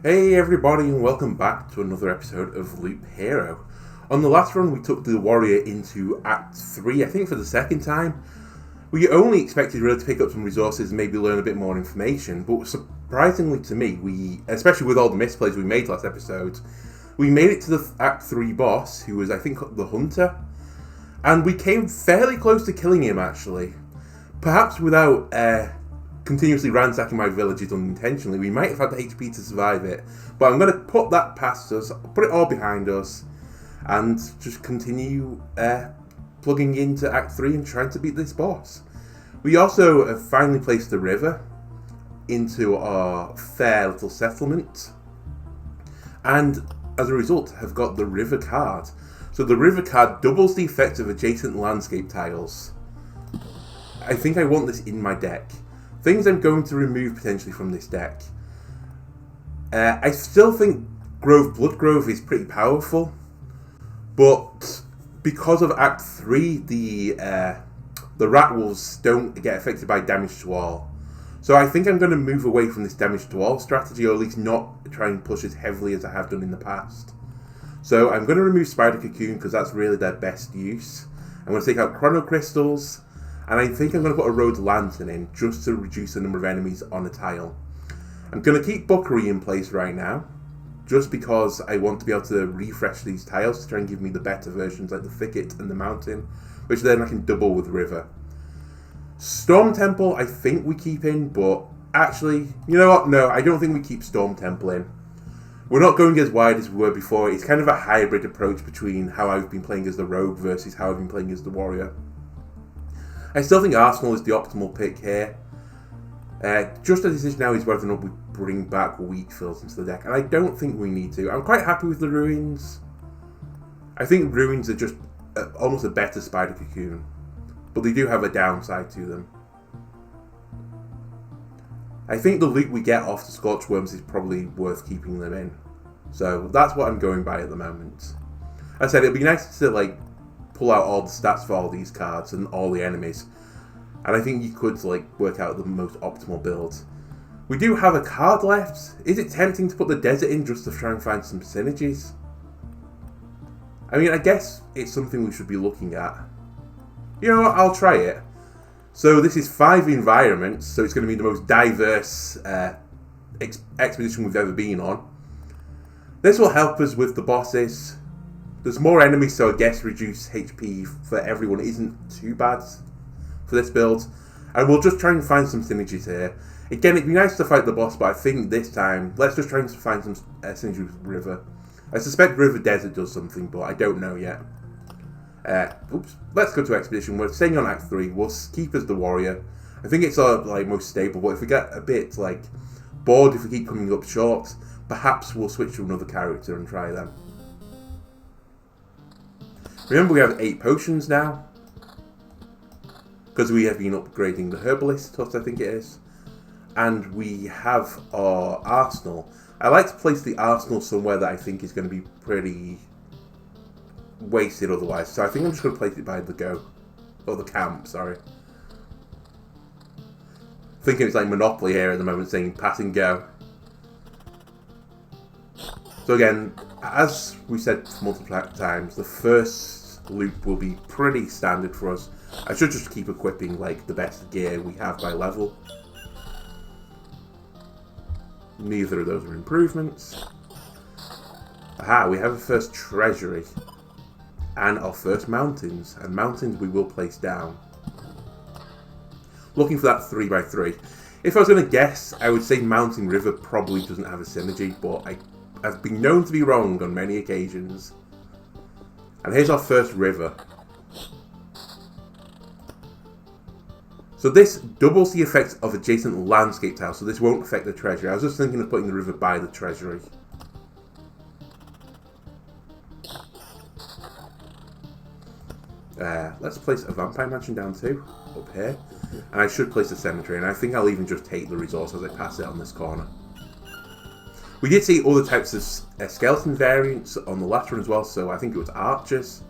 Hey everybody and welcome back to another episode of Loop Hero. On the last run we took the warrior into Act 3, I think for the second time. We only expected really to pick up some resources and maybe learn a bit more information, but surprisingly to me, especially with all the misplays we made last episode, we made it to the Act 3 boss, who was I think the Hunter, and we came fairly close to killing him actually. Perhaps without continuously ransacking my villages unintentionally, we might have had the HP to survive it. But I'm going to put that past us, put it all behind us, and just continue plugging into Act 3 and trying to beat this boss. We also have finally placed the river into our fair little settlement, and as a result have got the river card. So the river card doubles the effect of adjacent landscape tiles. I think I want this in my deck. Things I'm going to remove potentially from this deck. I still think Bloodgrove is pretty powerful, but because of Act 3, the Rat Wolves don't get affected by damage to all. So I think I'm going to move away from this damage to all strategy, or at least not try and push as heavily as I have done in the past. So I'm going to remove Spider Cocoon because that's really their best use. I'm going to take out Chrono Crystals. And I think I'm going to put a Road Lantern in, just to reduce the number of enemies on a tile. I'm going to keep Buckery in place right now, just because I want to be able to refresh these tiles to try and give me the better versions like the Thicket and the Mountain, which then I can double with River. Storm Temple I think we keep in, but actually, you know what? No, I don't think we keep Storm Temple in. We're not going as wide as we were before. It's kind of a hybrid approach between how I've been playing as the Rogue versus how I've been playing as the Warrior. I still think Arsenal is the optimal pick here. Just a decision now is whether or not we bring back Wheatfields into the deck, and I don't think we need to. I'm quite happy with the Ruins. I think Ruins are just almost a better Spider Cocoon, but they do have a downside to them. I think the loot we get off the Scorch Worms is probably worth keeping them in. So that's what I'm going by at the moment. As I said, it'd be nice to pull out all the stats for all these cards and all the enemies, and I think you could work out the most optimal build. We do have a card left. Is it tempting to put the desert in just to try and find some synergies? I mean, I guess it's something we should be looking at. You know what, I'll try it. So this is 5 environments, so it's going to be the most diverse expedition we've ever been on. This will help us with the bosses. There's more enemies, so I guess reduced HP for everyone isn't too bad for this build. And we'll just try and find some synergies here. Again, it'd be nice to fight the boss, but I think this time, let's just try and find some synergy with River. I suspect River Desert does something, but I don't know yet. Let's go to Expedition. We're staying on Act 3. We'll keep as the Warrior. I think it's our most stable, but if we get a bit bored, if we keep coming up short, perhaps we'll switch to another character and try them. Remember, we have 8 potions now, because we have been upgrading the Herbalist Hut, I think it is. And we have our Arsenal. I like to place the Arsenal somewhere that I think is going to be pretty wasted otherwise. So I think I'm just going to place it by the camp, sorry. Thinking it's like Monopoly here at the moment, saying pass and go. So again, as we said multiple times, the first loop will be pretty standard for us. I should just keep equipping the best gear we have by level. Neither of those are improvements. Aha, we have a first treasury. And our first mountains. And mountains we will place down. Looking for that 3x3. If I was going to guess, I would say Mountain River probably doesn't have a synergy, but I've been known to be wrong on many occasions. And here's our first river. So this doubles the effect of adjacent landscape tiles, so this won't affect the treasury. I was just thinking of putting the river by the treasury. Let's place a Vampire Mansion down too, up here. And I should place a cemetery, and I think I'll even just take the resource as I pass it on this corner. We did see other types of skeleton variants on the last one as well, so I think it was archers.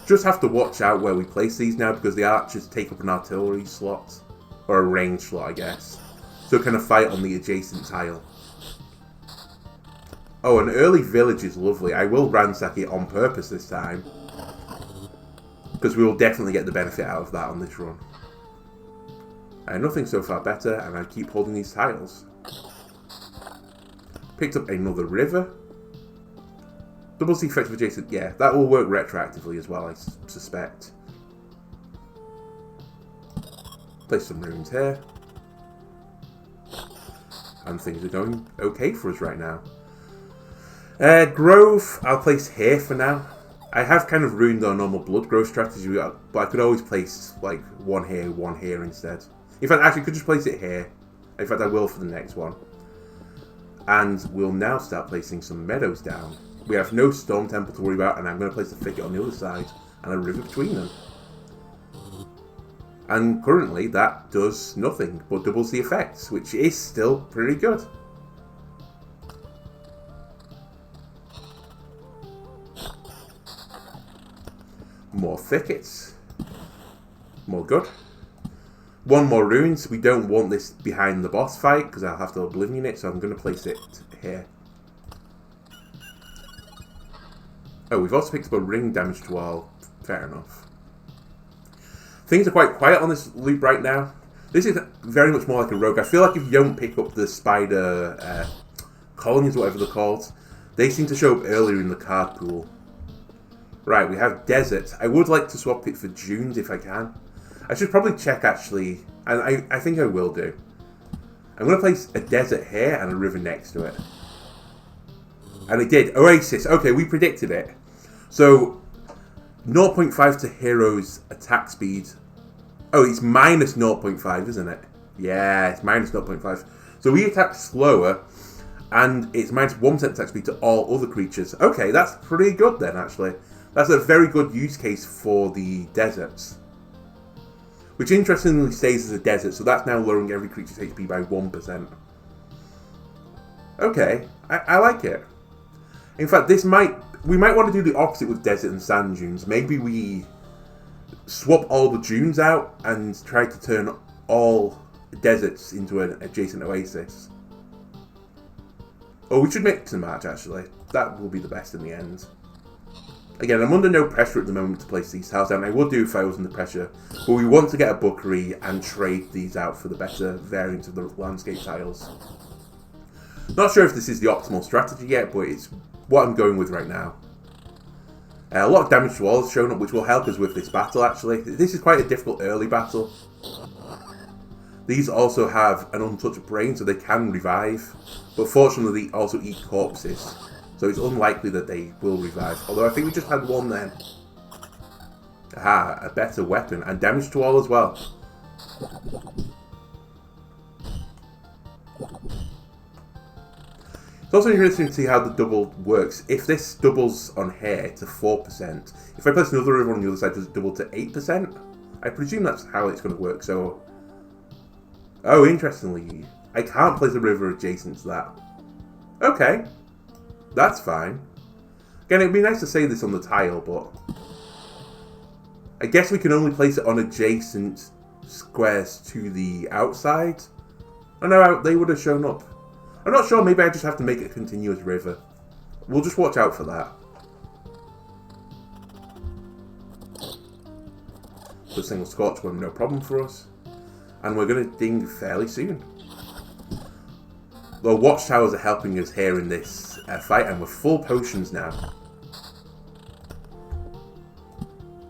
Just have to watch out where we place these now, because the archers take up an artillery slot, or a range slot I guess. So kind of fight on the adjacent tile. Oh, an early village is lovely. I will ransack it on purpose this time. Because we will definitely get the benefit out of that on this run. Nothing so far better, and I keep holding these tiles. Picked up another river. Doubles the effect of adjacent. Yeah, that will work retroactively as well, I suspect. Place some runes here. And things are going okay for us right now. Grove, I'll place here for now. I have kind of ruined our normal blood growth strategy, but I could always place like one here instead. In fact, actually, I could just place it here. In fact, I will for the next one. And we'll now start placing some meadows down. We have no storm temple to worry about, and I'm going to place a thicket on the other side and a river between them. And currently, that does nothing but doubles the effects, which is still pretty good. More thickets. More good. One more ruins. We don't want this behind the boss fight because I'll have to Oblivion it, so I'm going to place it here. Oh, we've also picked up a ring damage to all. Fair enough. Things are quite quiet on this loop right now. This is very much more like a rogue. I feel like if you don't pick up the spider colonies, whatever they're called, they seem to show up earlier in the card pool. Right, we have deserts. I would like to swap it for dunes if I can. I should probably check actually, and I think I will do. I'm going to place a desert here and a river next to it. And it did. Oasis. Okay, we predicted it. So, 0.5 to hero's attack speed. Oh, it's minus 0.5, isn't it? Yeah, it's minus 0.5. So we attack slower, and it's minus 1% attack speed to all other creatures. Okay, that's pretty good then, actually. That's a very good use case for the deserts. Which interestingly stays as a desert, so that's now lowering every creature's HP by 1%. Okay, I like it. In fact, we might want to do the opposite with desert and sand dunes. Maybe we swap all the dunes out and try to turn all deserts into an adjacent oasis. Oh, we should mix and match, actually. That will be the best in the end. Again, I'm under no pressure at the moment to place these tiles down. I would do if I was under pressure, but we want to get a bookery and trade these out for the better variant of the landscape tiles. Not sure if this is the optimal strategy yet, but it's what I'm going with right now. A lot of damage to walls shown up, which will help us with this battle, actually. This is quite a difficult early battle. These also have an untouched brain, so they can revive, but fortunately they also eat corpses. So it's unlikely that they will revive. Although I think we just had one then. Aha, a better weapon. And damage to all as well. It's also interesting to see how the double works. If this doubles on here to 4%, if I place another river on the other side, does it double to 8%? I presume that's how it's going to work. So, oh, interestingly, I can't place a river adjacent to that. Okay. That's fine. Again, it would be nice to say this on the tile, but I guess we can only place it on adjacent squares to the outside. I know they would have shown up. I'm not sure, maybe I just have to make it a continuous river. We'll just watch out for that. So single scorch one, no problem for us. And we're going to ding fairly soon. The watchtowers are helping us here in this fight, and we're full potions now.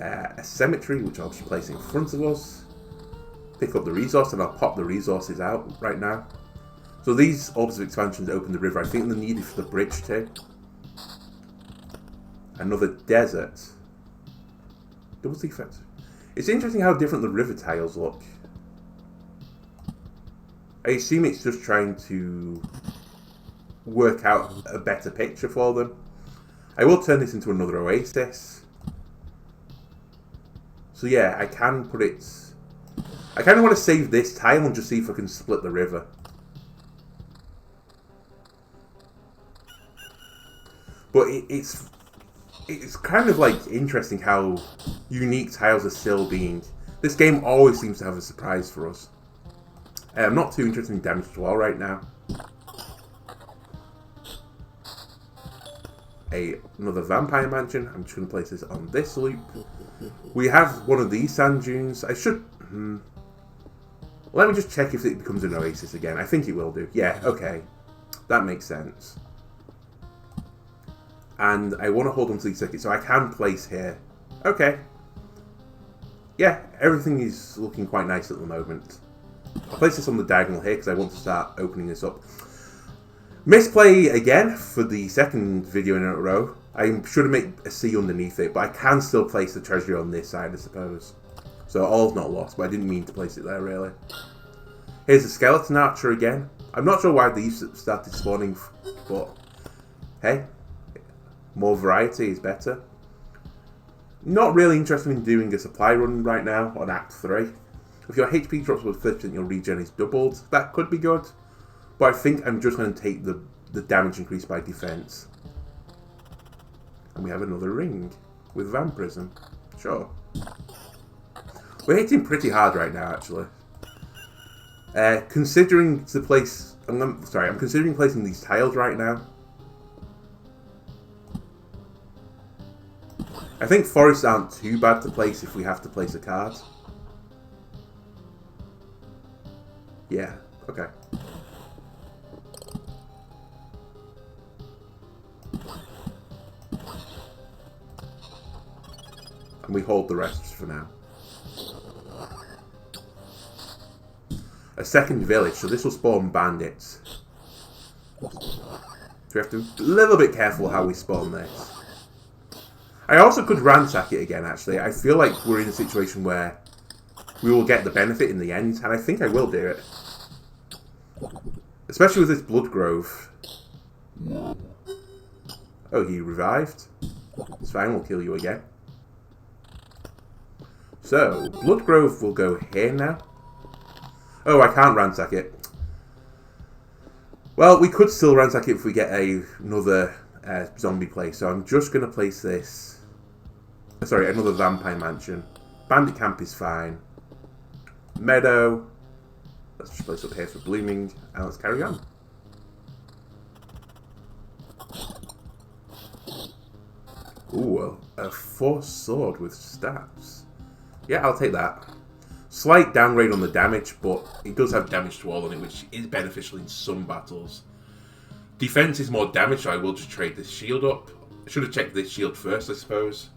A cemetery, which I'll just place in front of us. Pick up the resource, and I'll pop the resources out right now. So these orbs of expansions open the river. I think they're needed for the bridge too. Another desert. Double the effect. It's interesting how different the river tiles look. I assume it's just trying to work out a better picture for them. I will turn this into another oasis. So yeah, I can put it... I kind of want to save this tile and just see if I can split the river. But it's kind of like interesting how unique tiles are still being. This game always seems to have a surprise for us. I'm not too interested in damage to all right now. another vampire mansion. I'm just going to place this on this loop. We have one of these sand dunes. I should... Let me just check if it becomes an oasis again. I think it will do. Yeah, okay. That makes sense. And I want to hold on to these circuits, so I can place here. Okay. Yeah, everything is looking quite nice at the moment. I'll place this on the diagonal here because I want to start opening this up. Misplay again for the second video in a row. I should have made a C underneath it, but I can still place the treasury on this side, I suppose. So all's not lost, but I didn't mean to place it there, really. Here's the skeleton archer again. I'm not sure why these started spawning, but hey, more variety is better. Not really interested in doing a supply run right now on Act 3. If your HP drops with 50%, your regen is doubled. That could be good. But I think I'm just going to take the damage increase by defense. And we have another ring with vampirism. Sure. We're hitting pretty hard right now, actually. Considering the place... I'm considering placing these tiles right now. I think forests aren't too bad to place if we have to place a card. Yeah, okay. And we hold the rest for now. A second village, so this will spawn bandits. So we have to be a little bit careful how we spawn this. I also could ransack it again, actually. I feel like we're in a situation where we will get the benefit in the end, and I think I will do it. Especially with this Blood Grove. Oh, he revived? It's fine, we'll kill you again. So, Blood Grove will go here now. Oh, I can't ransack it. Well, we could still ransack it if we get another zombie place. So I'm just going to place this... Sorry, another vampire mansion. Bandit camp is fine. Meadow. Let's just place up here for blooming. And let's carry on. Ooh, a forced sword with stats. Yeah, I'll take that. Slight downgrade on the damage, but it does have damage to all on it, which is beneficial in some battles. Defense is more damage, so I will just trade this shield up. I should have checked this shield first, I suppose.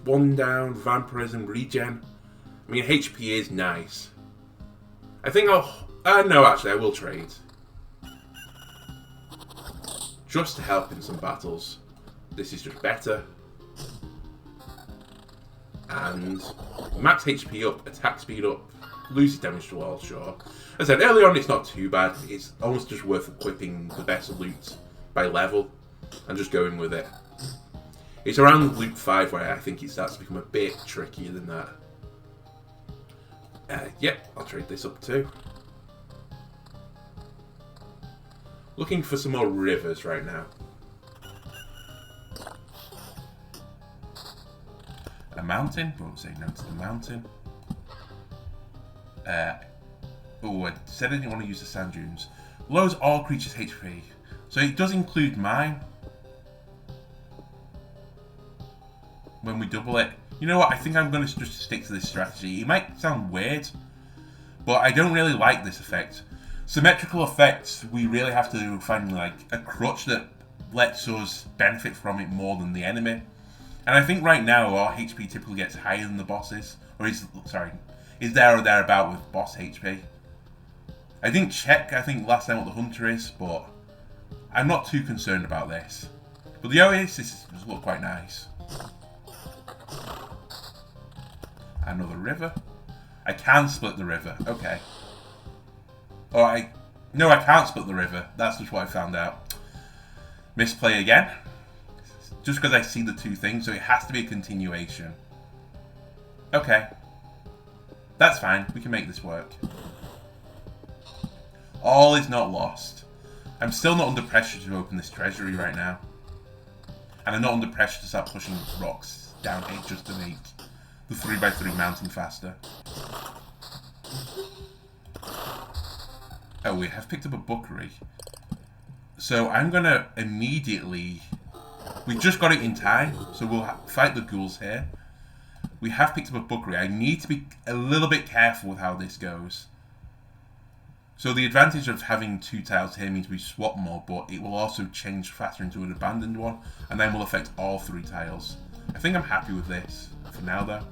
One down, vampirism, regen. I mean, HP is nice. I think I'll... no, actually, I will trade. Just to help in some battles. This is just better. And max HP up, attack speed up, loses damage to all, sure. As I said, early on it's not too bad. It's almost just worth equipping the best loot by level and just going with it. It's around loop 5 where I think it starts to become a bit trickier than that. Yep, I'll trade this up too. Looking for some more rivers right now. A mountain, but we'll say no to the mountain. Oh, I said I didn't want to use the sand dunes. Lowers all creatures' HP. So it does include mine. When we double it. You know what, I think I'm going to just stick to this strategy. It might sound weird, but I don't really like this effect. Symmetrical effects, we really have to find like a crutch that lets us benefit from it more than the enemy. And I think right now our HP typically gets higher than the boss's. Or is there or thereabout with boss HP. I didn't check, I think, last time what the hunter is, but I'm not too concerned about this. But the oasis does look quite nice. Another river. I can split the river, okay. No, I can't split the river. That's just what I found out. Misplay again. Just because I see the two things, so it has to be a continuation. Okay. That's fine. We can make this work. All is not lost. I'm still not under pressure to open this treasury right now. And I'm not under pressure to start pushing rocks down here just to make the 3x3 mountain faster. Oh, we have picked up a bookery. So I'm going to immediately... We just got it in time, so we'll fight the ghouls here. We have picked up a bookery. I need to be a little bit careful with how this goes. So the advantage of having 2 tiles here means we swap more, but it will also change faster into an abandoned one, and then will affect all 3 tiles. I think I'm happy with this for now, though.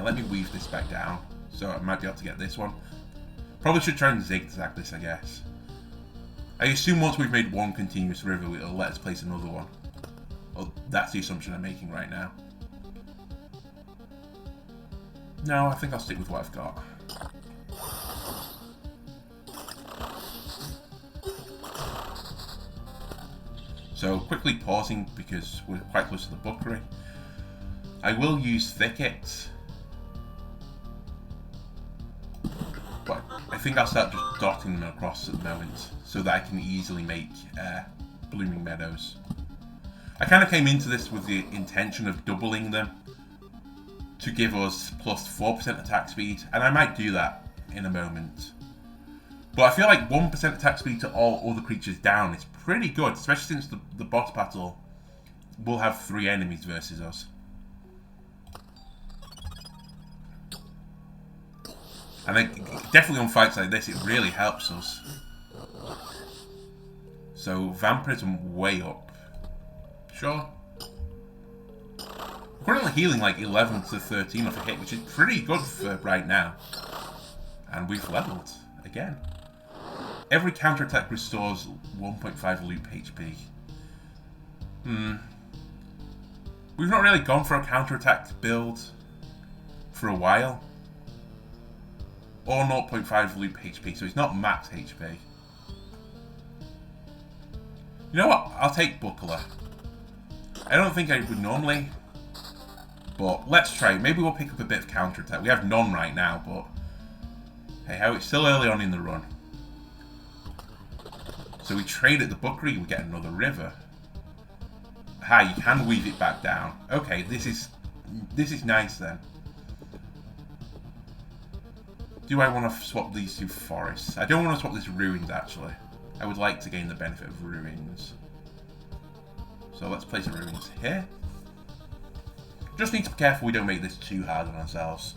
Let me weave this back down, so I might be able to get this one. Probably should try and zigzag this, I guess. I assume once we've made one continuous river, it'll let us place another one. Well, that's the assumption I'm making right now. No, I think I'll stick with what I've got. So, quickly pausing because we're quite close to the bookery. I will use Thicket. But I think I'll start just dotting them across at the moment so that I can easily make Blooming Meadows. I kind of came into this with the intention of doubling them to give us plus 4% attack speed, and I might do that in a moment. But I feel like 1% attack speed to all other creatures down is pretty good, especially since the boss battle will have 3 enemies versus us. And definitely on fights like this, it really helps us. So, Vampirism way up. Sure. Currently healing like 11 to 13 off a hit, which is pretty good for right now. And we've leveled again. Every counterattack restores 1.5 loop HP. We've not really gone for a counterattack build for a while. Or 0.5 loop HP, so it's not max HP. You know what? I'll take Buckler. I don't think I would normally, but let's try. Maybe we'll pick up a bit of counterattack. We have none right now, but hey ho, it's still early on in the run. So we trade at the bookery, we get another river. Ha, you can weave it back down. Okay, this is nice then. Do I want to swap these 2 forests? I don't want to swap this ruins, actually. I would like to gain the benefit of ruins. So let's place a ruins here. Just need to be careful we don't make this too hard on ourselves.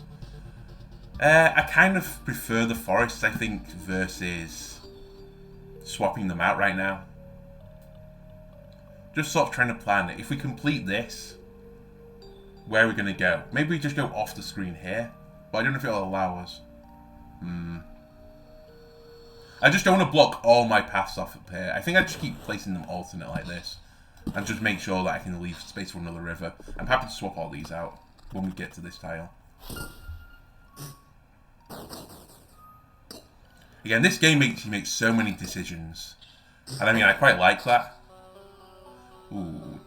I kind of prefer the forests, I think, versus swapping them out right now. Just sort of trying to plan it. If we complete this, where are we going to go? Maybe we just go off the screen here, but I don't know if it'll allow us. I just don't want to block all my paths off up here. I think I just keep placing them alternate like this. And just make sure that I can leave space for another river. I'm happy to swap all these out when we get to this tile. Again, this game makes you make so many decisions. And I mean, I quite like that. Ooh.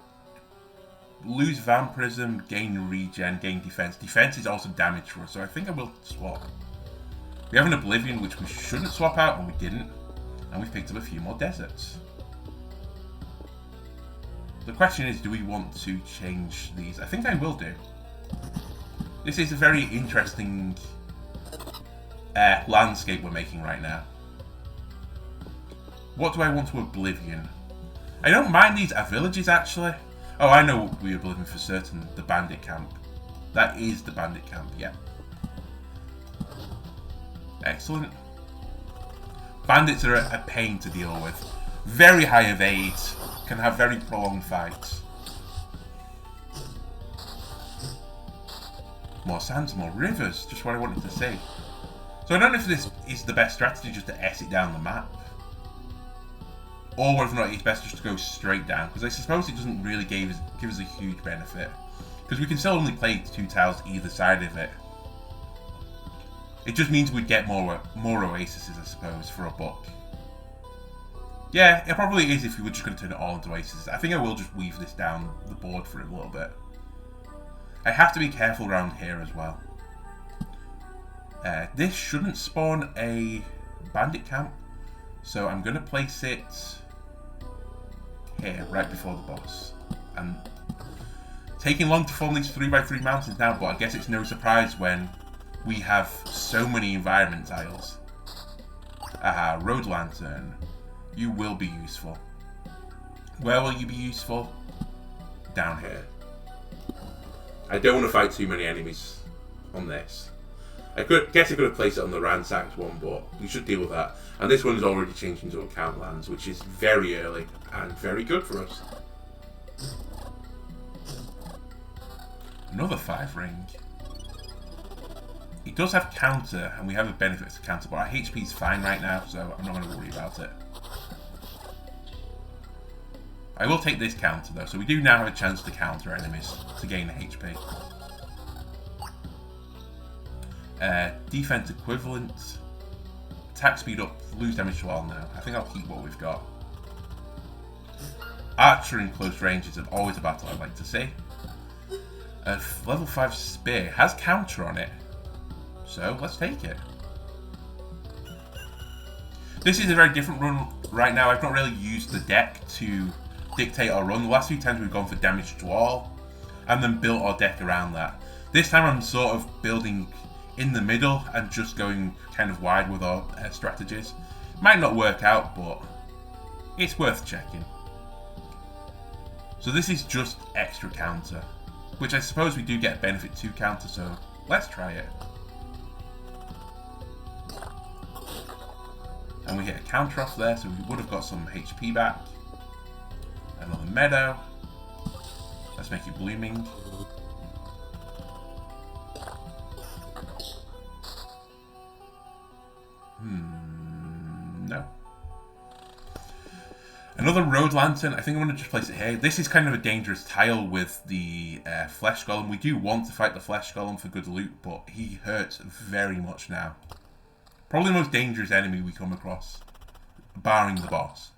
Lose Vampirism, gain regen, gain defense. Defense is also damage for us, so I think I will swap. We have an Oblivion, which we shouldn't swap out, and we didn't. And we've picked up a few more deserts. The question is, do we want to change these? I think I will do. This is a very interesting landscape we're making right now. What do I want to Oblivion? I don't mind these villages, actually. Oh, I know what we Oblivion for certain. The bandit camp. That is the bandit camp, yeah. Excellent. Bandits are a pain to deal with. Very high evade. Can have very prolonged fights. More sands, more rivers. Just what I wanted to say. So I don't know if this is the best strategy, just to S it down the map. Or whether or not it's best just to go straight down. Because I suppose it doesn't really give us a huge benefit. Because we can still only play 2 tiles either side of it. It just means we'd get more oases, I suppose, for a buck. Yeah, it probably is if we were just going to turn it all into oases. I think I will just weave this down the board for a little bit. I have to be careful around here as well. This shouldn't spawn a bandit camp, so I'm going to place it here, right before the boss. And taking long to form these 3x3 mountains now, but I guess it's no surprise when we have so many environment tiles. Aha, Road Lantern. You will be useful. Where will you be useful? Down here. I don't want to fight too many enemies on this. I could have placed it on the ransacked one, but we should deal with that. And this one is already changed into account lands, which is very early and very good for us. Another 5 ring. It does have counter, and we have a benefit to counter, but our HP is fine right now, so I'm not going to worry about it. I will take this counter though, so we do now have a chance to counter enemies to gain HP. Defense equivalent. Attack speed up, lose damage to all now. I think I'll keep what we've got. Archer in close range is always a battle I'd like to see. Level 5 spear has counter on it, so let's take it. This is a very different run right now. I've not really used the deck to dictate our run. The last few times we've gone for damage to all and then built our deck around that. This time I'm sort of building in the middle and just going kind of wide with our strategies. Might not work out, but it's worth checking. So this is just extra counter, which I suppose we do get a benefit to counter, so let's try it. And we hit a counter off there, so we would have got some HP back. Another meadow. Let's make it blooming. No. Another Road Lantern. I think I'm going to just place it here. This is kind of a dangerous tile with the Flesh Golem. We do want to fight the Flesh Golem for good loot, but he hurts very much now. Probably the most dangerous enemy we come across, barring the boss.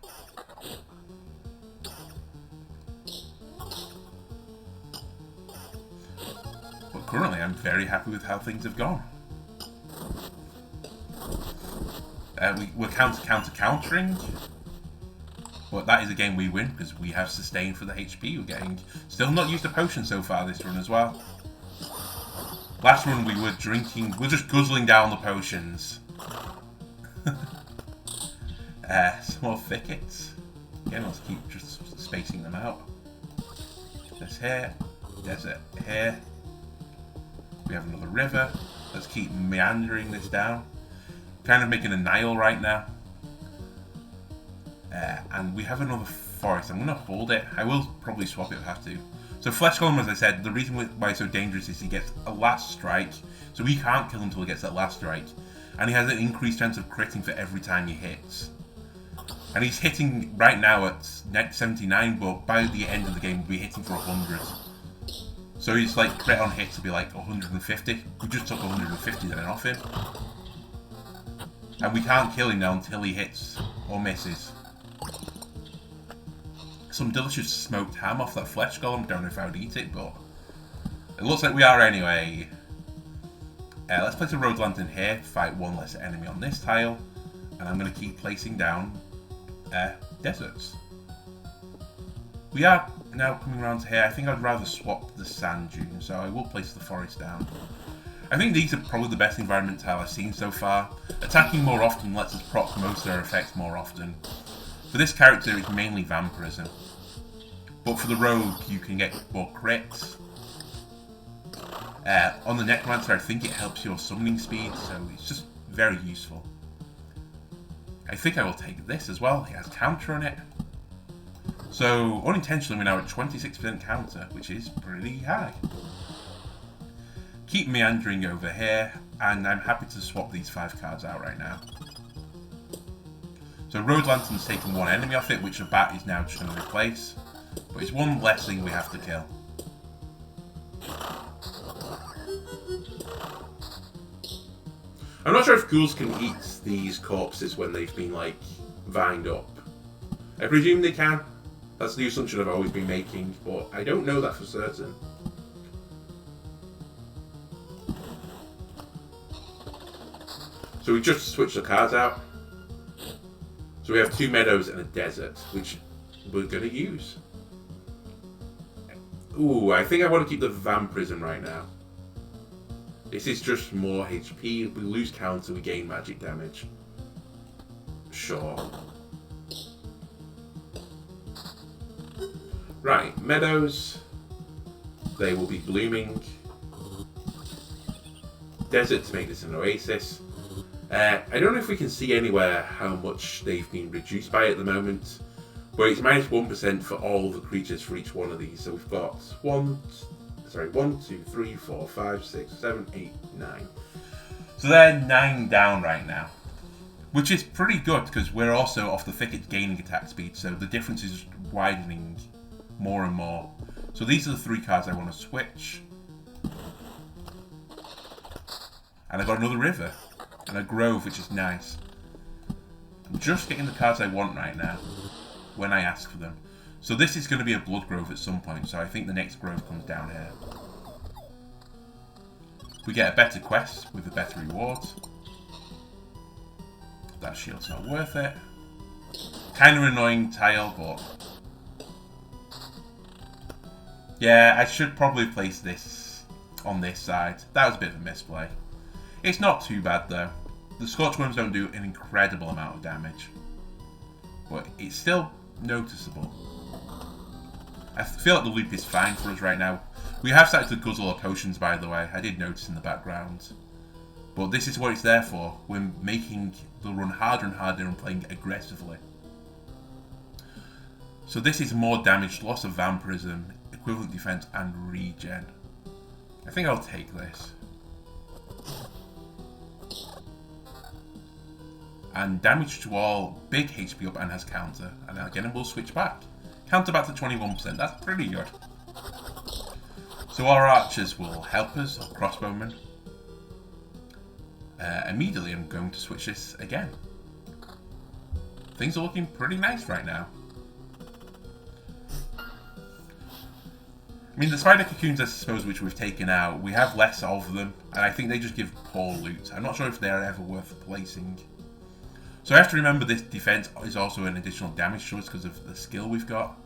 But currently I'm very happy with how things have gone. We're countering, but that is a game we win because we have sustained for the HP. We're getting still not used a potion so far this run as well. Last run we were drinking, we're just guzzling down the potions. Some more thickets. Again, let's keep just spacing them out. There's here, desert here. We have another river. Let's keep meandering this down. Kind of making a Nile right now. And we have another forest. I'm going to hold it. I will probably swap it if I have to. So Flesh Golem, as I said, the reason why it's so dangerous is he gets a last strike. So we can't kill him until he gets that last strike. And he has an increased chance of critting for every time he hits. And he's hitting right now at net 79, but by the end of the game, we'll be hitting for 100. So he's like, crit on hits will be like 150. We just took 150 then off him. And we can't kill him now until he hits or misses. Some delicious smoked ham off that Flesh Golem. Don't know if I would eat it, but it looks like we are anyway. Let's place a Road Lantern here, fight one less enemy on this tile, and I'm going to keep placing down deserts. We are now coming around to here. I think I'd rather swap the sand dune, so I will place the forest down. I think these are probably the best environment tile I've seen so far. Attacking more often lets us proc most of their effects more often. For this character, it's mainly vampirism. But for the rogue, you can get more crits. On the Necromancer, I think it helps your summoning speed, so it's just very useful. I think I will take this as well. It has counter on it. So, unintentionally, we're now at 26% counter, which is pretty high. Keep meandering over here, and I'm happy to swap these 5 cards out right now. So Road Lantern's taken one enemy off it, which a bat is now just going to replace. But it's one less thing we have to kill. I'm not sure if ghouls can eat these corpses when they've been, like, vined up. I presume they can. That's the assumption I've always been making, but I don't know that for certain. So we just switched the cards out. So we have 2 meadows and a desert, which we're going to use. Ooh, I think I want to keep the vampirism right now. This is just more HP. We lose counter, we gain magic damage. Sure. Right, meadows. They will be blooming. Desert to make this an oasis. I don't know if we can see anywhere how much they've been reduced by at the moment, but it's minus 1% for all the creatures for each one of these. So we've got 1, 2, 3, 4, 5, 6, 7, 8, 9. So they're 9 down right now, which is pretty good because we're also off the thicket gaining attack speed, so the difference is widening more and more. So these are the 3 cards I want to switch. And I've got another river. And a grove, which is nice. I'm just getting the cards I want right now. When I ask for them. So this is going to be a blood grove at some point. So I think the next grove comes down here. We get a better quest with a better reward. That shield's not worth it. Kind of annoying tile, but... yeah, I should probably place this on this side. That was a bit of a misplay. It's not too bad though. The Scorchworms don't do an incredible amount of damage. But it's still noticeable. I feel like the loop is fine for us right now. We have started to guzzle our potions, by the way. I did notice in the background. But this is what it's there for. We're making the run harder and harder and playing aggressively. So this is more damage, loss of vampirism, equivalent defense, and regen. I think I'll take this. And damage to all, big HP up and has counter. And again we'll switch back. Counter back to 21%, that's pretty good. So our archers will help us, our crossbowmen. Immediately I'm going to switch this again. Things are looking pretty nice right now. I mean, the spider cocoons, I suppose, which we've taken out, we have less of them, and I think they just give poor loot. I'm not sure if they're ever worth placing. So I have to remember this defense is also an additional damage to us because of the skill we've got.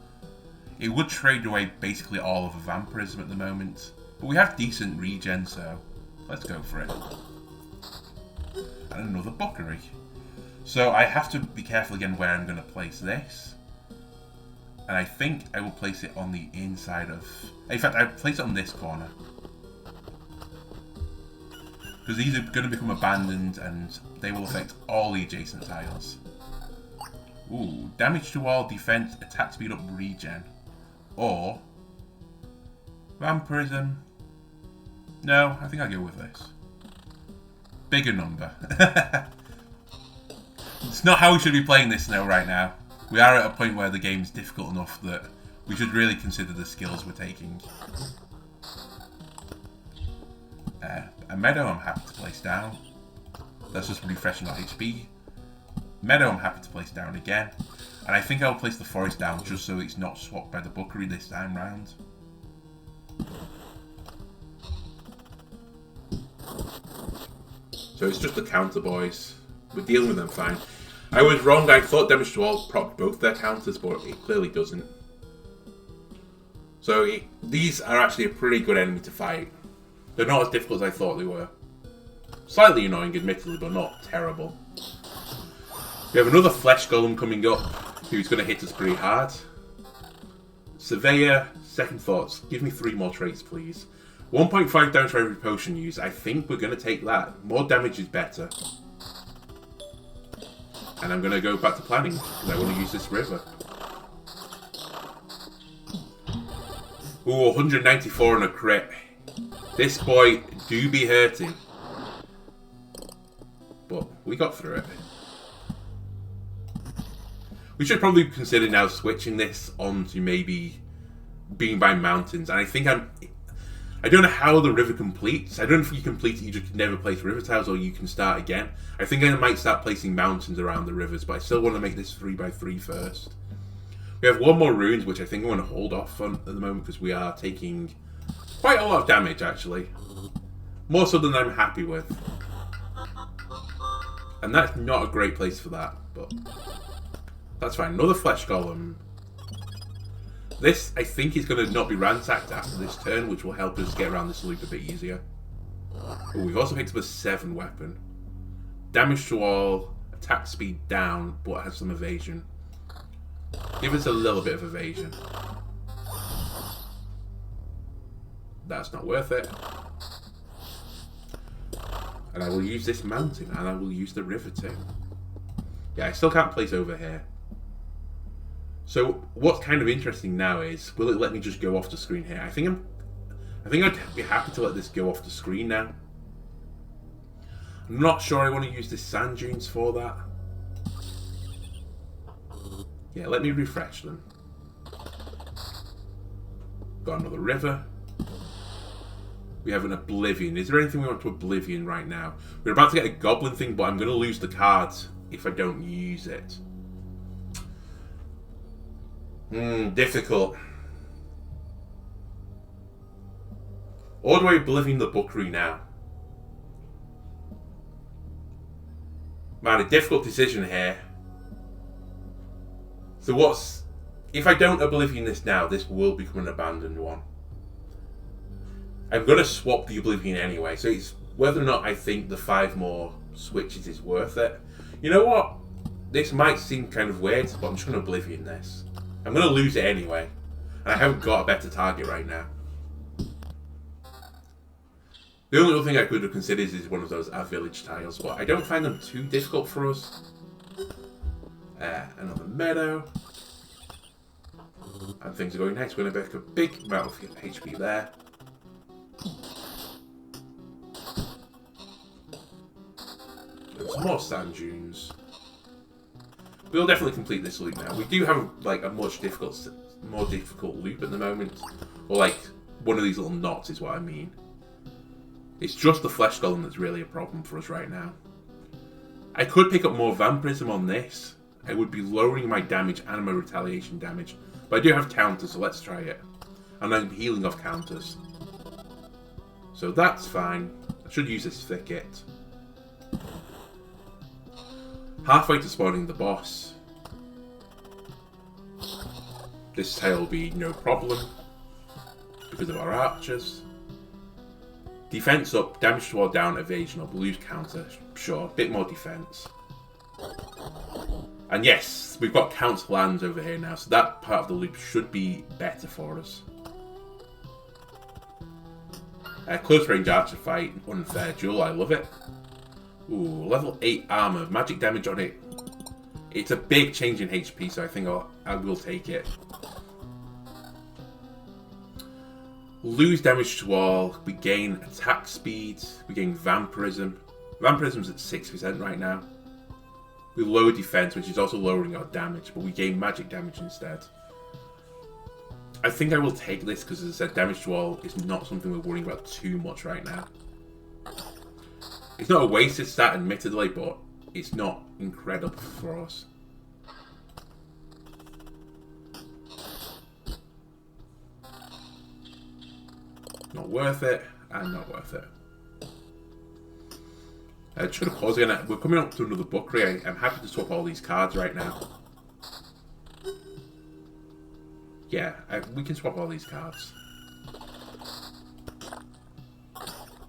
It would trade away basically all of the vampirism at the moment, but we have decent regen, so let's go for it. And another bookery. So I have to be careful again where I'm going to place this. And I think I will place it on the inside of... in fact, I'll place it on this corner. Because these are going to become abandoned and they will affect all the adjacent tiles. Ooh, damage to all, defense, attack speed up, regen. Or... vampirism. No, I think I'll go with this. Bigger number. It's not how we should be playing this now, right now. We are at a point where the game's difficult enough that we should really consider the skills we're taking. A meadow I'm happy to place down. That's just refreshing our HP. Meadow I'm happy to place down again. And I think I'll place the forest down just so it's not swapped by the bookery this time round. So it's just the counter boys. We're dealing with them fine. I was wrong, I thought damage to all proc both their counters, but it clearly doesn't. So these are actually a pretty good enemy to fight. They're not as difficult as I thought they were. Slightly annoying, admittedly, but not terrible. We have another flesh golem coming up, who's going to hit us pretty hard. Surveyor, second thoughts. Give me 3 more traits, please. 1.5 damage for every potion used. I think we're going to take that. More damage is better. And I'm going to go back to planning, because I want to use this river. Ooh, 194 on a crit. This boy do be hurting. But we got through it. We should probably consider now switching this on to maybe being by mountains. And I think I don't know how the river completes. I don't know if you complete it, you just never place river tiles, or you can start again. I think I might start placing mountains around the rivers, but I still want to make this 3x3 first. We have 1 more runes, which I think I want to hold off on at the moment, because we are taking quite a lot of damage, actually. More so than I'm happy with. And that's not a great place for that, but that's fine. Another flesh golem. This, I think, is going to not be ransacked after this turn, which will help us get around this loop a bit easier. Ooh, we've also picked up a 7 weapon. Damage to all, attack speed down, but has some evasion. Give us a little bit of evasion. That's not worth it. And I will use this mountain, and I will use the river too. Yeah, I still can't place over here. So what's kind of interesting now is, will it let me just go off the screen here? I think I'd be happy to let this go off the screen now. I'm not sure I want to use the sand dunes for that. Yeah, let me refresh them. Got another river. We have an Oblivion. Is there anything we want to Oblivion right now? We're about to get a Goblin thing, but I'm going to lose the cards if I don't use it. Difficult. Or do I Oblivion the Bookery now? Man, a difficult decision here. So what's... If I don't Oblivion this now, this will become an abandoned one. I'm going to swap the Oblivion anyway, so it's whether or not I think the 5 more switches is worth it. You know what? This might seem kind of weird, but I'm just going to Oblivion this. I'm going to lose it anyway. And I haven't got a better target right now. The only other thing I could have considered is one of those Our Village tiles, but I don't find them too difficult for us. Another meadow. And things are going nice. We're going to make a big amount of HP there. Some more sand dunes. We'll definitely complete this loop now. We do have like a more difficult loop at the moment, or like one of these little knots is what I mean. It's just the flesh golem that's really a problem for us right now. I could pick up more vampirism on this. I would be lowering my damage and my retaliation damage, but I do have counters, so let's try it. And I'm healing off counters, so that's fine. I should use this thicket. Halfway to spawning the boss. This tile will be no problem because of our archers. Defense up, damage to all down, evasion up, lose counter, sure, a bit more defense. And yes, we've got council lands over here now, so that part of the loop should be better for us. Close range archer fight, unfair duel, I love it. Ooh, level 8 armor, magic damage on it. It's a big change in HP, so I think I will take it. Lose damage to all, we gain attack speed, we gain vampirism. Vampirism's at 6% right now. We lower defense, which is also lowering our damage, but we gain magic damage instead. I think I will take this because, as I said, damage to all is not something we're worrying about too much right now. It's not a wasted stat, admittedly, but it's not incredible for us. Not worth it, and not worth it. Just going to pause again. We're coming up to another bookery. I'm happy to swap all these cards right now. Yeah, we can swap all these cards.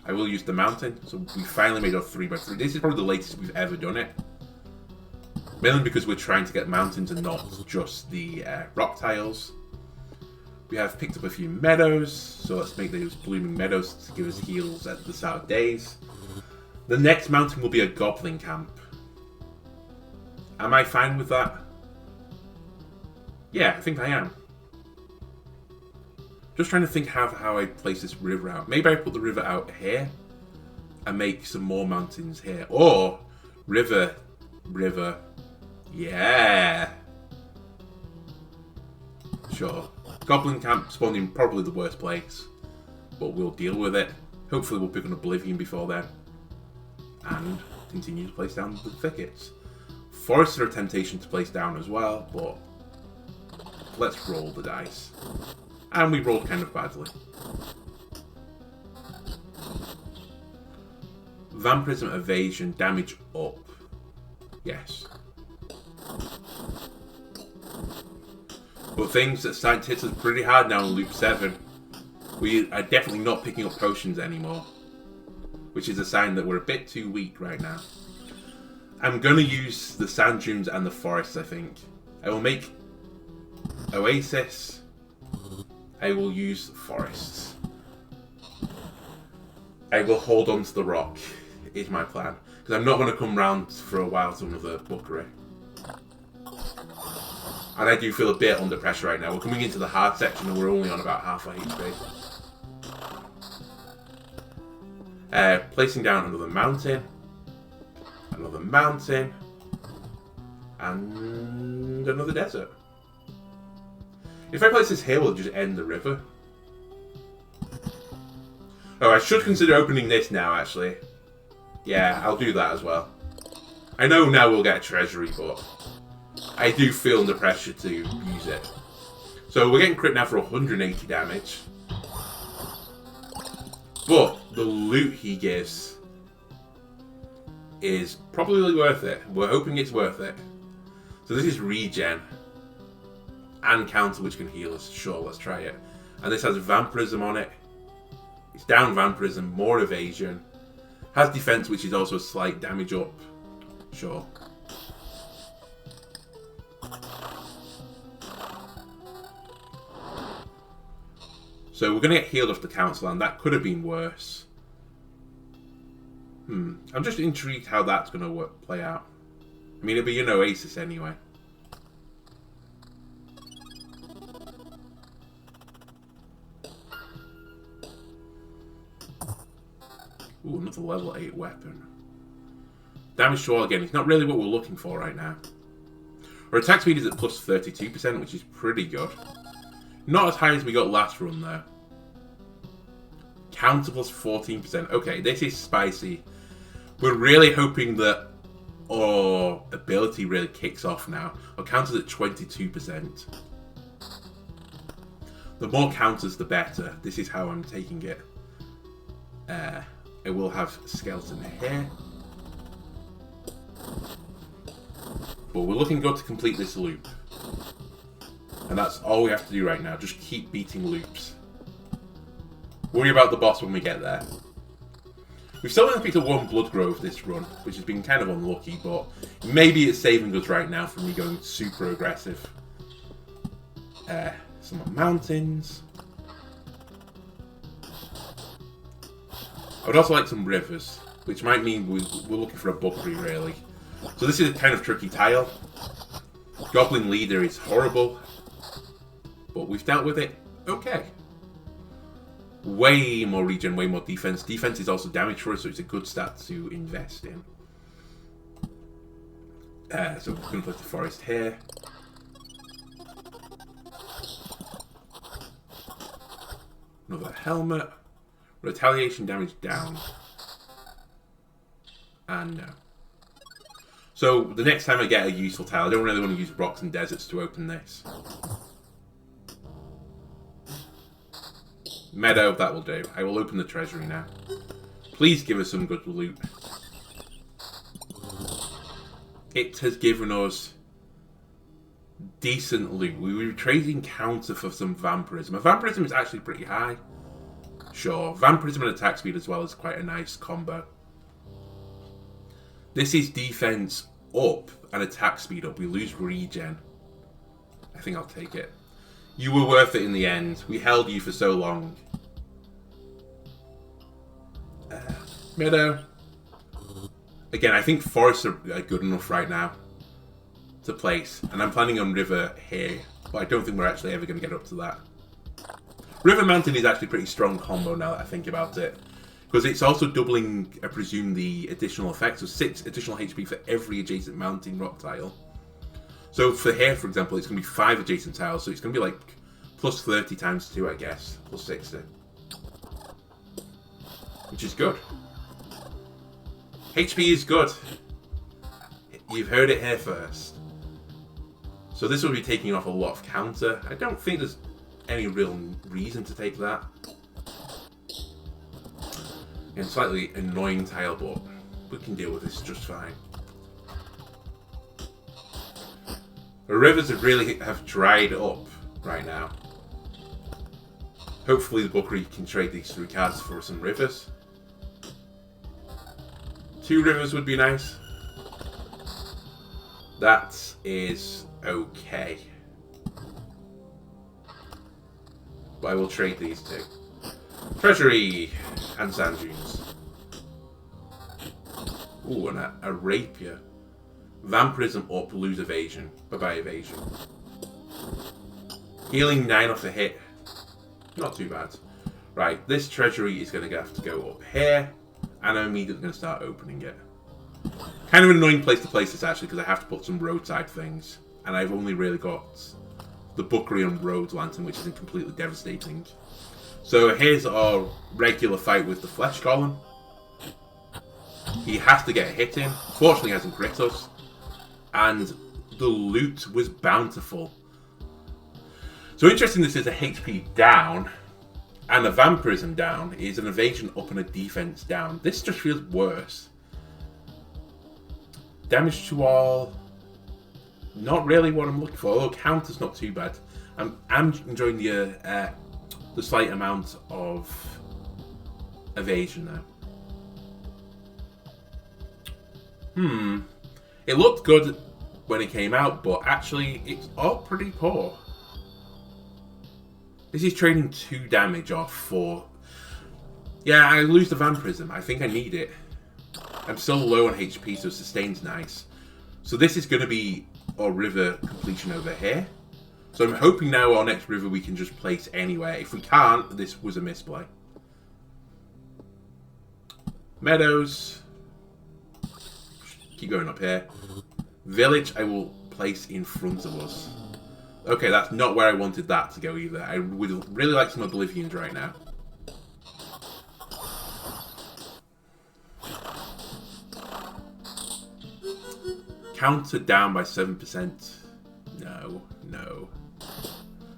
I will use the mountain, so we finally made our 3x3. This is probably the latest we've ever done it. Mainly because we're trying to get mountains and not just the rock tiles. We have picked up a few meadows, so let's make those blooming meadows to give us heals at the start of days. The next mountain will be a goblin camp. Am I fine with that? Yeah, I think I am. Just trying to think how I place this river out. Maybe I put the river out here and make some more mountains here. Or river. Yeah. Sure. Goblin camp spawning probably the worst place, but we'll deal with it. Hopefully we'll pick an Oblivion before then. And continue to place down the thickets. Forests are a temptation to place down as well, but let's roll the dice. And we rolled kind of badly. Vampirism, evasion, damage up. Yes. But things that started to hit us pretty hard now in Loop 7. We are definitely not picking up potions anymore. which is a sign that we're a bit too weak right now. I'm going to use the sand dunes and the forests, I think. I will make Oasis. I will use forests. I will hold on to the rock, is my plan. Because I'm not going to come round for a while to another Bookery. And I do feel a bit under pressure right now. We're coming into the hard section and we're only on about half our HP. Placing down another mountain, and another desert. If I place this here, will it just end the river? Oh, I should consider opening this now, actually. Yeah, I'll do that as well. I know now we'll get a treasury, but I do feel under pressure to use it. So we're getting crit now for 180 damage. But the loot he gives is probably worth it. We're hoping it's worth it. So this is regen and counter, which can heal us. Sure, let's try it. And this has vampirism on it. It's down vampirism, more evasion. Has defense, which is also a slight damage up. Sure. So we're going to get healed off the council, and that could have been worse. I'm just intrigued how that's going to play out. I mean, it'll be an Oasis anyway. Ooh, another level 8 weapon. Damage to all again. It's not really what we're looking for right now. Our attack speed is at plus 32%, which is pretty good. Not as high as we got last run, though. Counter plus 14%. Okay, this is spicy. We're really hoping that our ability really kicks off now. Our counter's at 22%. The more counters, the better. This is how I'm taking it. I will have skeleton here. But we're looking good to complete this loop. And that's all we have to do right now. Just keep beating loops. Worry about the boss when we get there. We've still only picked up one Blood Grove this run, which has been kind of unlucky, but maybe it's saving us right now from me going super aggressive. Some mountains. I would also like some rivers, which might mean we're looking for a Bookery, really. So this is a kind of tricky tile. Goblin Leader is horrible, but we've dealt with it okay. Way more regen, way more defense. Defense is also damage for us, so it's a good stat to invest in. So we're going to place the forest here. Another helmet. Retaliation damage down. And no. So the next time I get a useful tile, I don't really want to use rocks and deserts to open this. Meadow, that will do. I will open the treasury now. Please give us some good loot. It has given us decent loot. We were trading counter for some vampirism. A vampirism is actually pretty high. Sure, vampirism and attack speed as well is quite a nice combo. This is defense up and attack speed up. We lose regen. I think I'll take it. You were worth it in the end. We held you for so long. Meadow. Again, I think forests are good enough right now to place. And I'm planning on river here. But I don't think we're actually ever going to get up to that. River Mountain is actually a pretty strong combo now that I think about it. Because it's also doubling, I presume, the additional effects. So 6 additional HP for every adjacent mountain rock tile. So for here, for example, it's going to be 5 adjacent tiles. So it's going to be like plus 30 times 2, I guess. Plus 60. Which is good. HP is good. You've heard it here first. So this will be taking off a lot of counter. I don't think there's any real reason to take that. And slightly annoying tile, but we can deal with this just fine. The rivers have dried up right now. Hopefully the Bookery can trade these 3 cards for some rivers. 2 rivers would be nice. That is okay. But I will trade these 2. Treasury and sand dunes. Ooh, and a rapier. Vampirism up, lose evasion. Bye-bye evasion. Healing 9 off a hit. Not too bad. Right, this treasury is going to have to go up here. And I'm immediately going to start opening it. Kind of an annoying place to place this actually, because I have to put some roadside things. And I've only really got the Buckery and Rhodes Lantern, which isn't completely devastating. So here's our regular fight with the Flesh Golem. He has to get a hit in. Fortunately, he hasn't crit us. And the loot was bountiful. So interesting, this is a HP down and a vampirism down. Is an evasion up and a defense down. This just feels worse. Damage to all. Not really what I'm looking for. Although counter's not too bad. I'm enjoying the slight amount of evasion now. It looked good when it came out, but actually it's all pretty poor. This is trading 2 damage off for... Yeah, I lose the vampirism. I think I need it. I'm still low on HP, so sustain's nice. So this is going to be our river completion over here. So I'm hoping now our next river we can just place anywhere. If we can't, this was a misplay. Meadows. Keep going up here. Village I will place in front of us. Okay, that's not where I wanted that to go either. I would really like some Oblivions right now. Counter down by 7%. No, no.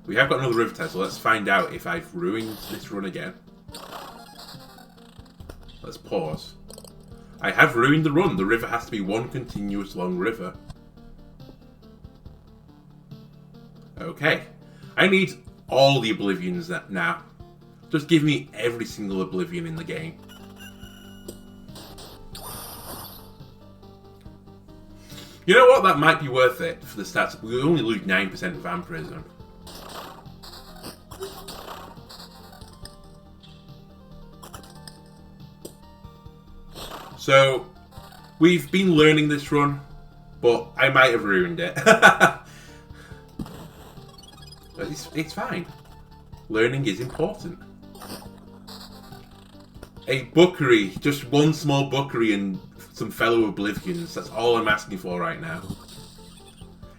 We have got another river test, so let's find out if I've ruined this run again. Let's pause. I have ruined the run. The river has to be one continuous long river. Okay. I need all the Oblivions now. Just give me every single Oblivion in the game. You know what? That might be worth it for the stats. We only lose 9% vampirism. So, we've been learning this run, but I might have ruined it. But it's fine. Learning is important. A Buckery, just one small Buckery and some fellow Oblivions. That's all I'm asking for right now.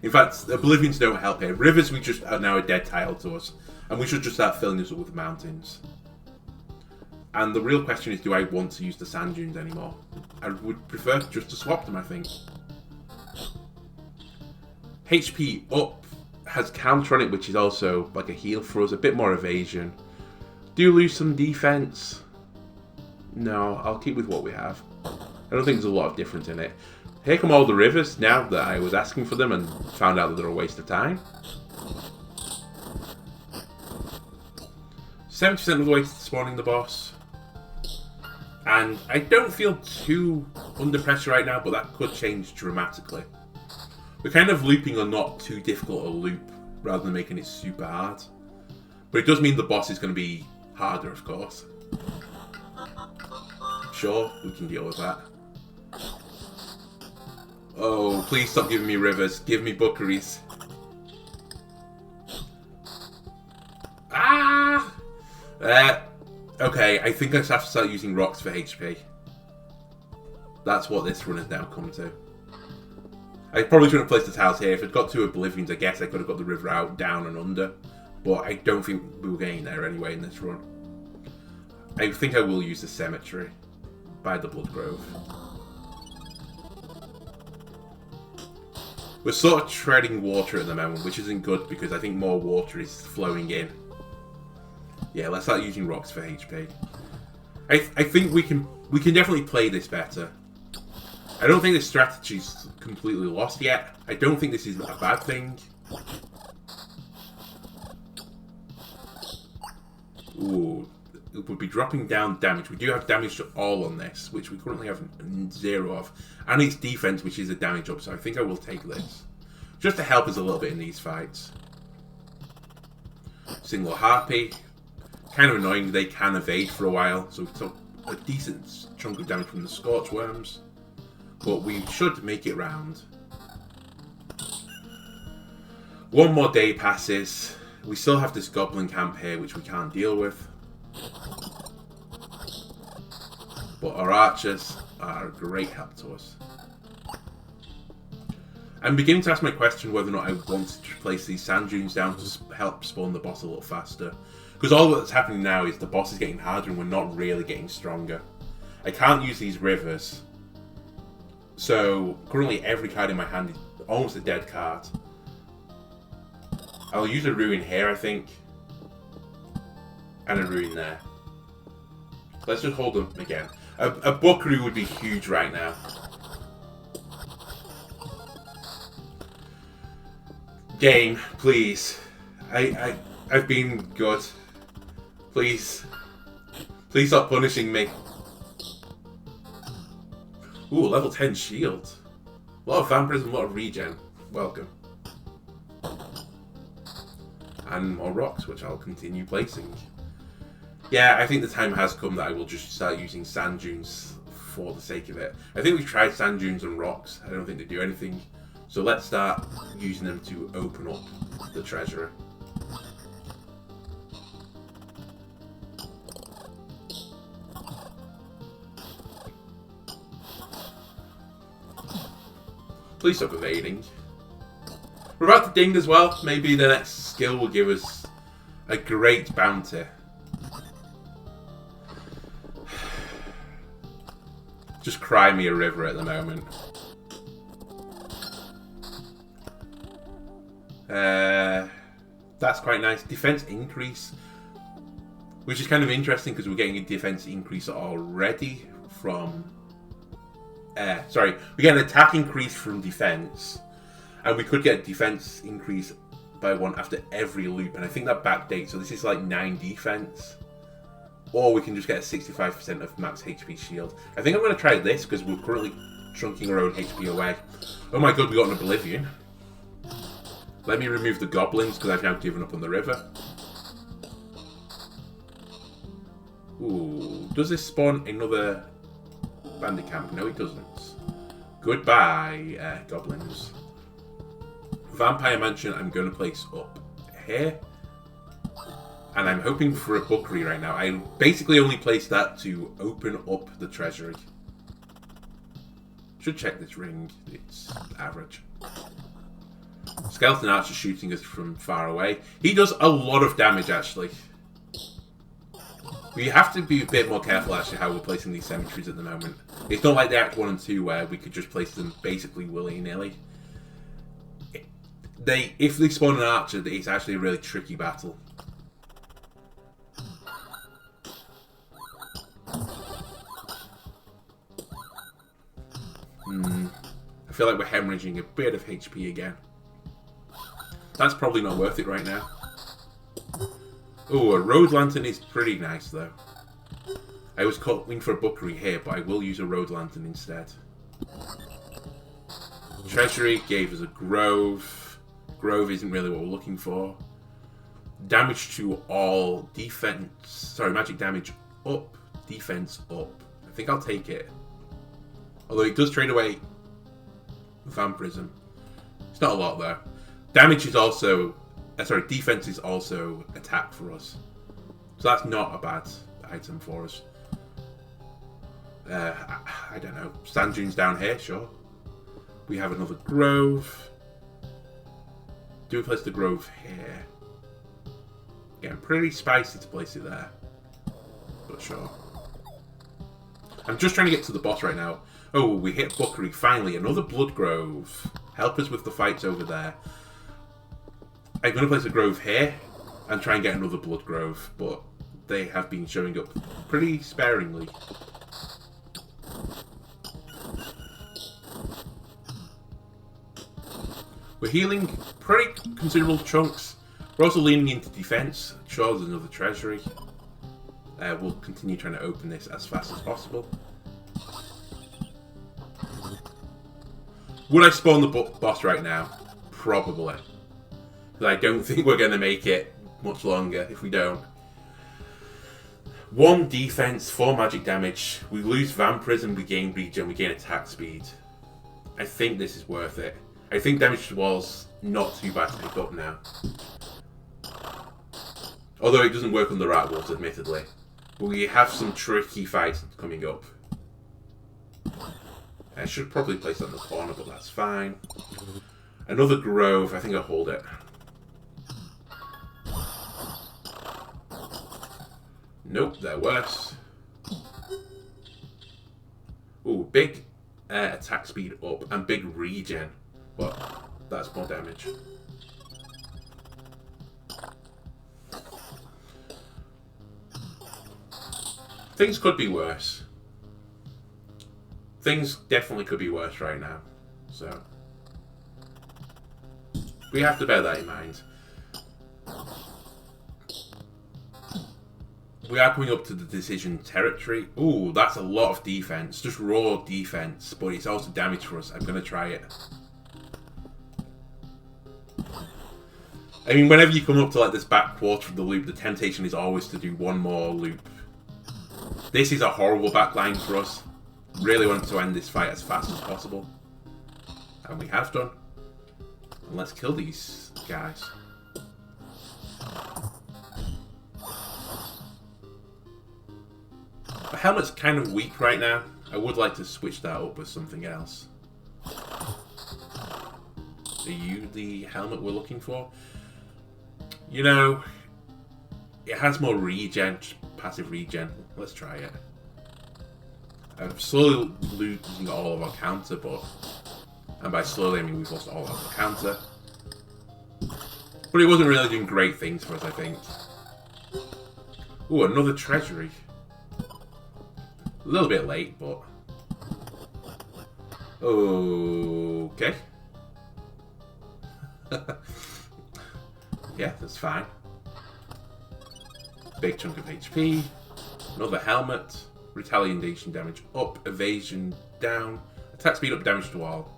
In fact, Oblivions don't help here. Rivers we just are now a dead tile to us. And we should just start filling this up with mountains. And the real question is, do I want to use the sand dunes anymore? I would prefer just to swap them, I think. HP up has counter on it, which is also like a heal for us. A bit more evasion. Do lose some defense? No, I'll keep with what we have. I don't think there's a lot of difference in it. Here come all the rivers now that I was asking for them and found out that they're a waste of time. 70% of the way to spawning the boss. And I don't feel too under pressure right now, but that could change dramatically. We're kind of looping on not too difficult a loop, rather than making it super hard. But it does mean the boss is going to be harder, of course. Sure, we can deal with that. Oh, please stop giving me rivers. Give me Buckeries. Ah! Okay, I think I just have to start using rocks for HP. That's what this run has now come to. I probably shouldn't have placed the tiles here. If I'd got 2 Oblivions, I guess I could have got the river out, down and under. But I don't think we were getting there anyway in this run. I think I will use the cemetery by the Blood Grove. We're sort of treading water at the moment, which isn't good because I think more water is flowing in. Yeah, let's start using rocks for HP. I think we can definitely play this better. I don't think this strategy's completely lost yet. I don't think this is a bad thing. Ooh, it would be dropping down damage. We do have damage to all on this, which we currently have 0 of. And it's defense, which is a damage up, so I think I will take this. Just to help us a little bit in these fights. Single Harpy. Kind of annoying, they can evade for a while, so we took a decent chunk of damage from the Scorch Worms. But we should make it round. One more day passes. We still have this Goblin camp here, which we can't deal with. But our archers are a great help to us. I'm beginning to ask my question whether or not I want to place these sand dunes down to help spawn the boss a little faster. Because all that's happening now is the boss is getting harder and we're not really getting stronger. I can't use these rivers. So currently every card in my hand is almost a dead card. I'll use a ruin here, I think. And a ruin there. Let's just hold them again. A Buckaroo would be huge right now. Game, please. I've been good. Please. Please stop punishing me. Ooh, level 10 shield. A lot of vampirism, a lot of regen. Welcome. And more rocks, which I'll continue placing. Yeah, I think the time has come that I will just start using sand dunes for the sake of it. I think we've tried sand dunes and rocks. I don't think they do anything. So let's start using them to open up the treasury. Please stop evading. We're about to ding as well. Maybe the next skill will give us a great bounty. Just cry me a river at the moment. That's quite nice. Defense increase. Which is kind of interesting because we're getting a defense increase already from... sorry, we get an attack increase from defense. And we could get a defense increase by 1 after every loop. And I think that backdates, so this is like 9 defense. Or we can just get a 65% of max HP shield. I think I'm going to try this because we're currently chunking our own HP away. Oh my god, we got an Oblivion. Let me remove the goblins because I've now given up on the river. Ooh, does this spawn another bandit camp? No, it doesn't. Goodbye, goblins. Vampire Mansion I'm going to place up here. And I'm hoping for a Buckaroo right now. I basically only placed that to open up the treasury. Should check this ring. It's average. Skeleton Archer shooting us from far away. He does a lot of damage, actually. We have to be a bit more careful, actually, how we're placing these cemeteries at the moment. It's not like the Act 1 and 2 where we could just place them basically willy-nilly. If they spawn an archer, it's actually a really tricky battle. I feel like we're hemorrhaging a bit of HP again. That's probably not worth it right now. Oh, a Road Lantern is pretty nice though. I was calling for a Buckaroo here, but I will use a Road Lantern instead. Treasury gave us a Grove. Grove isn't really what we're looking for. Damage to all. Defense. Sorry, magic damage up. Defense up. I think I'll take it. Although it does trade away vampirism. It's not a lot though. Damage is also... sorry, defense is also attack for us. So that's not a bad item for us. I don't know. Sand dunes down here, sure. We have another grove. Do we place the grove here? Again, pretty spicy to place it there. But sure. I'm just trying to get to the boss right now. Oh, we hit Buckaroo. Finally, another Blood Grove. Help us with the fights over there. I'm going to place a grove here and try and get another Blood Grove, but they have been showing up pretty sparingly. We're healing pretty considerable chunks. We're also leaning into defense. Sure, there's another treasury. We'll continue trying to open this as fast as possible. Would I spawn the boss right now? Probably. But I don't think we're going to make it much longer if we don't. 1 defense, 4 magic damage. We lose Vampirism, we gain regen, we gain attack speed. I think this is worth it. I think damage to walls not too bad to pick up now. Although it doesn't work on the rat wolves, admittedly. But we have some tricky fights coming up. I should probably place it on the corner, but that's fine. Another grove, I think I'll hold it. Nope, they're worse. Ooh, big attack speed up and big regen, but that's more damage. Things could be worse. Things definitely could be worse right now, so we have to bear that in mind. We are coming up to the decision territory. Ooh, that's a lot of defense. Just raw defense, but it's also damage for us. I'm going to try it. I mean, whenever you come up to like this back quarter of the loop, the temptation is always to do one more loop. This is a horrible backline for us. Really want to end this fight as fast as possible. And we have done. And let's kill these guys. The helmet's kind of weak right now. I would like to switch that up with something else. Are you the helmet we're looking for? You know, it has more regen, passive regen. Let's try it. I'm slowly losing all of our counter, and by slowly I mean we've lost all of our counter. But it wasn't really doing great things for us, I think. Ooh, another treasury. A little bit late, but okay. Yeah, that's fine. Big chunk of HP. Another helmet. Retaliation damage up. Evasion down. Attack speed up. Damage to all.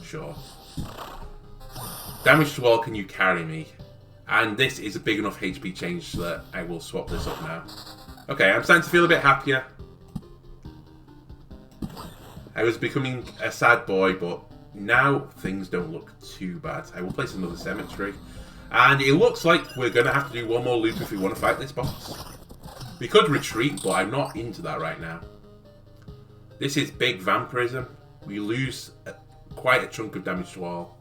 Sure. Damage to all. Can you carry me? And this is a big enough HP change that I will swap this up now. Okay, I'm starting to feel a bit happier. I was becoming a sad boy, but now things don't look too bad. I will place another cemetery. And it looks like we're going to have to do one more loop if we want to fight this boss. We could retreat, but I'm not into that right now. This is big vampirism. We lose quite a chunk of damage to all.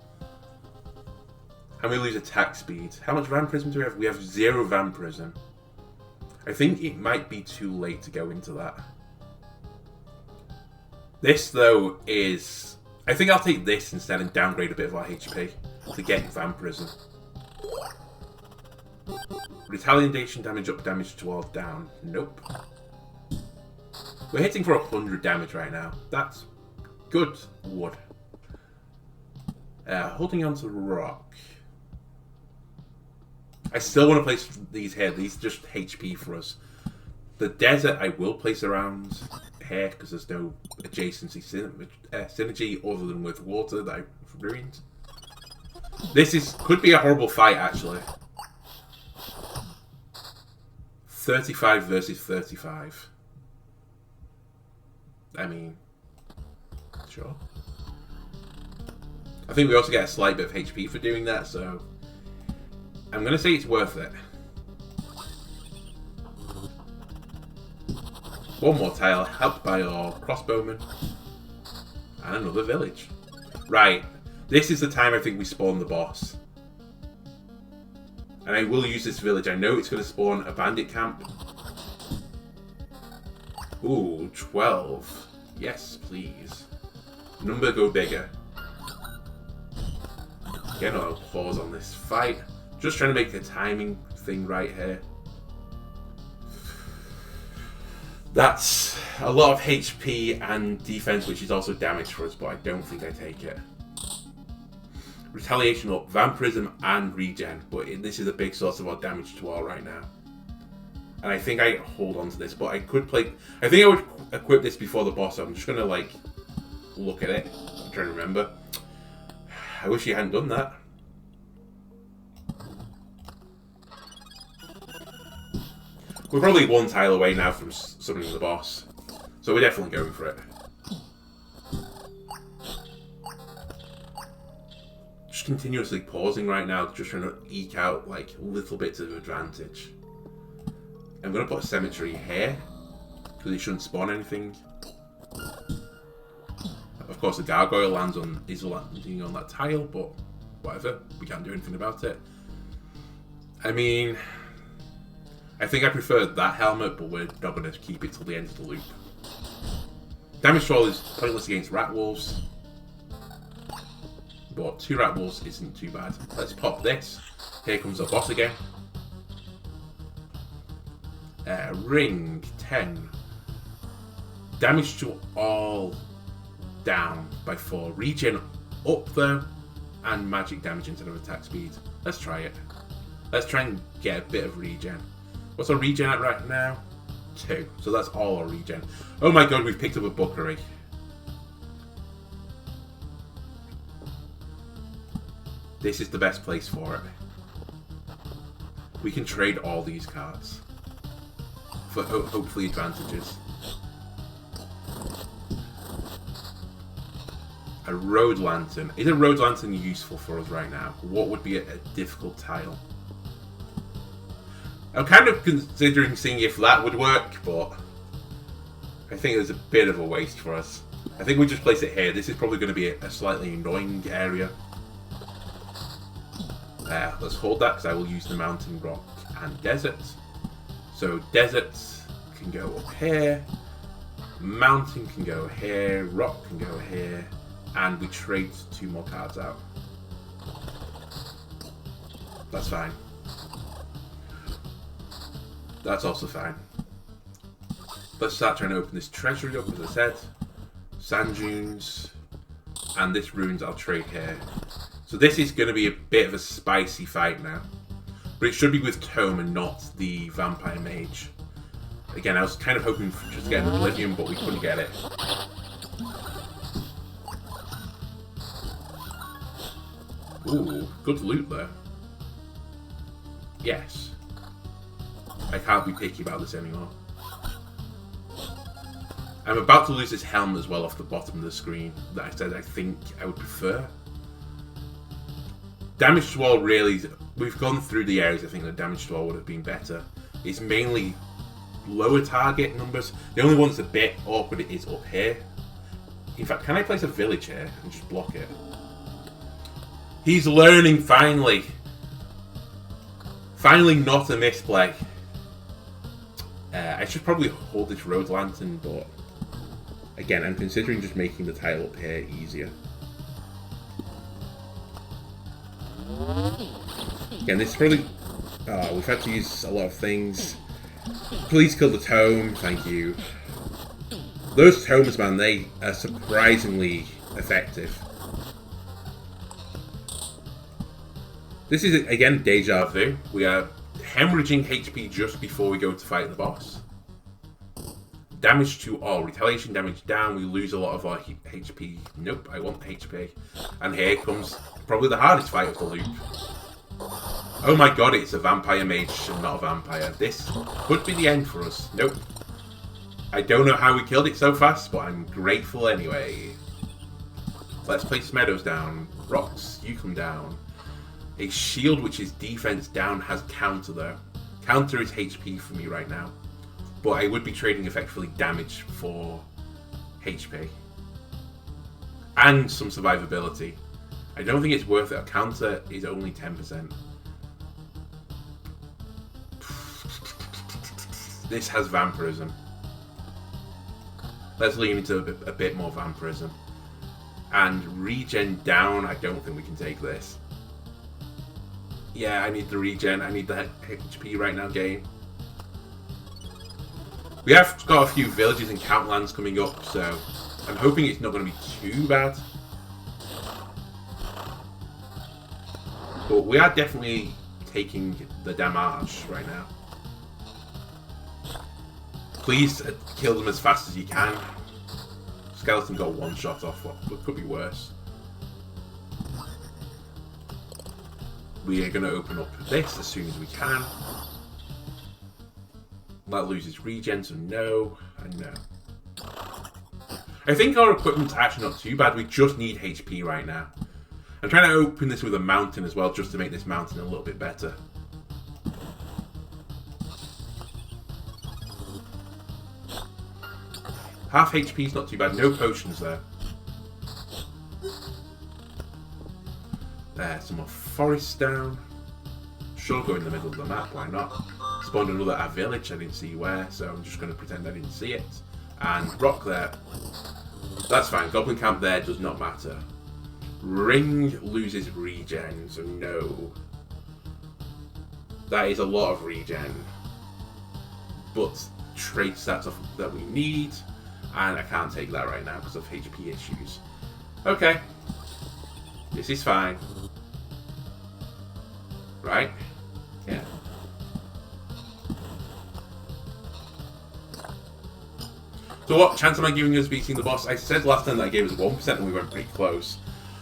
And we lose attack speed. How much vampirism do we have? We have 0 vampirism. I think it might be too late to go into that. This, though, is... I think I'll take this instead and downgrade a bit of our HP to get vampirism. Retaliation damage up, damage to all down. Nope. We're hitting for 100 damage right now. That's good wood. Holding on to the rock. I still want to place these here. These are just HP for us. The desert I will place around here because there's no adjacency synergy other than with water that I've ruined. This could be a horrible fight actually. 35 versus 35. I mean, sure. I think we also get a slight bit of HP for doing that, so I'm going to say it's worth it. One more tile, helped by our crossbowmen. And another village. Right, this is the time I think we spawn the boss. And I will use this village. I know it's going to spawn a bandit camp. Ooh, 12. Yes, please. Number go bigger. Again, I'll pause on this fight. Just trying to make the timing thing right here. That's a lot of HP and defense, which is also damage for us, but I don't think I take it. Retaliation up, vampirism and regen, but this is a big source of our damage to all right now. And I think I hold on to this, but I could play... I think I would equip this before the boss. I'm just going to, like, look at it. I'm trying to remember. I wish you hadn't done that. We're probably one tile away now from summoning the boss. So we're definitely going for it. Just continuously pausing right now, just trying to eke out, like, little bits of advantage. I'm going to put a cemetery here, because it shouldn't spawn anything. Of course, the gargoyle is landing on that tile, but whatever. We can't do anything about it. I mean, I think I prefer that helmet, but we're not going to keep it till the end of the loop. Damage to all is pointless against rat wolves, but 2 rat wolves isn't too bad. Let's pop this. Here comes the boss again. Ring 10. Damage to all down by 4. Regen up though, and magic damage instead of attack speed. Let's try it. Let's try and get a bit of regen. What's our regen at right now? 2. So that's all our regen. Oh my god, we've picked up a Buckery. This is the best place for it. We can trade all these cards for hopefully advantages. A road lantern. Is a road lantern useful for us right now? What would be a difficult tile? I'm kind of considering seeing if that would work, but I think it's a bit of a waste for us. I think we just place it here. This is probably going to be a slightly annoying area. Let's hold that because I will use the mountain, rock, and desert. So desert can go up here, mountain can go here, rock can go here, and we trade 2 more cards out. That's fine. That's also fine. Let's start trying to open this treasury up, as I said. Sand dunes, and this ruins I'll trade here. So this is going to be a bit of a spicy fight now. But it should be with Tome and not the Vampire Mage. Again, I was kind of hoping for just to get an Oblivion, but we couldn't get it. Ooh, good loot there. Yes. I can't be picky about this anymore. I'm about to lose this helmet as well off the bottom of the screen that I said I think I would prefer. Damage to all really, we've gone through the areas I think that damage to all would have been better. It's mainly lower target numbers. The only one that's a bit awkward is up here. In fact, can I place a village here and just block it? He's learning finally. Finally not a misplay. I should probably hold this road lantern, but again, I'm considering just making the tile up here easier. Again, this is probably... we've had to use a lot of things. Please kill the tome, thank you. Those tomes, man, they are surprisingly effective. This is, again, deja vu. We are hemorrhaging HP just before we go to fight the boss. Damage to all. Retaliation damage down. We lose a lot of our HP. Nope, I want HP. And here comes probably the hardest fight of the loop. Oh my god, it's a vampire mage and not a vampire. This could be the end for us. Nope. I don't know how we killed it so fast, but I'm grateful anyway. Let's place meadows down. Rocks, you come down. A shield which is defense down has counter though. Counter is HP for me right now. But I would be trading effectively damage for HP. And some survivability. I don't think it's worth it. A counter is only 10%. This has vampirism. Let's lean into a bit more vampirism. And regen down, I don't think we can take this. Yeah, I need the regen. I need the HP right now, game. We have got a few villages and countlands coming up, so I'm hoping it's not going to be too bad. But we are definitely taking the damage right now. Please kill them as fast as you can. Skeleton got one shot off, what could be worse. We are going to open up this as soon as we can. That loses regen, so no, and no. I think our equipment's actually not too bad, we just need HP right now. I'm trying to open this with a mountain as well, just to make this mountain a little bit better. Half HP is not too bad, no potions there. There, some more forest down. Sure, go in the middle of the map, why not? Spawned another village, I didn't see where, so I'm just going to pretend I didn't see it. And rock there. That's fine, goblin camp there does not matter. Ring loses regen, so no. That is a lot of regen. But trade stats that we need, and I can't take that right now because of HP issues. Okay. This is fine. Right? Yeah. So what chance am I giving us beating the boss? I said last time that I gave us 1% and we went pretty close.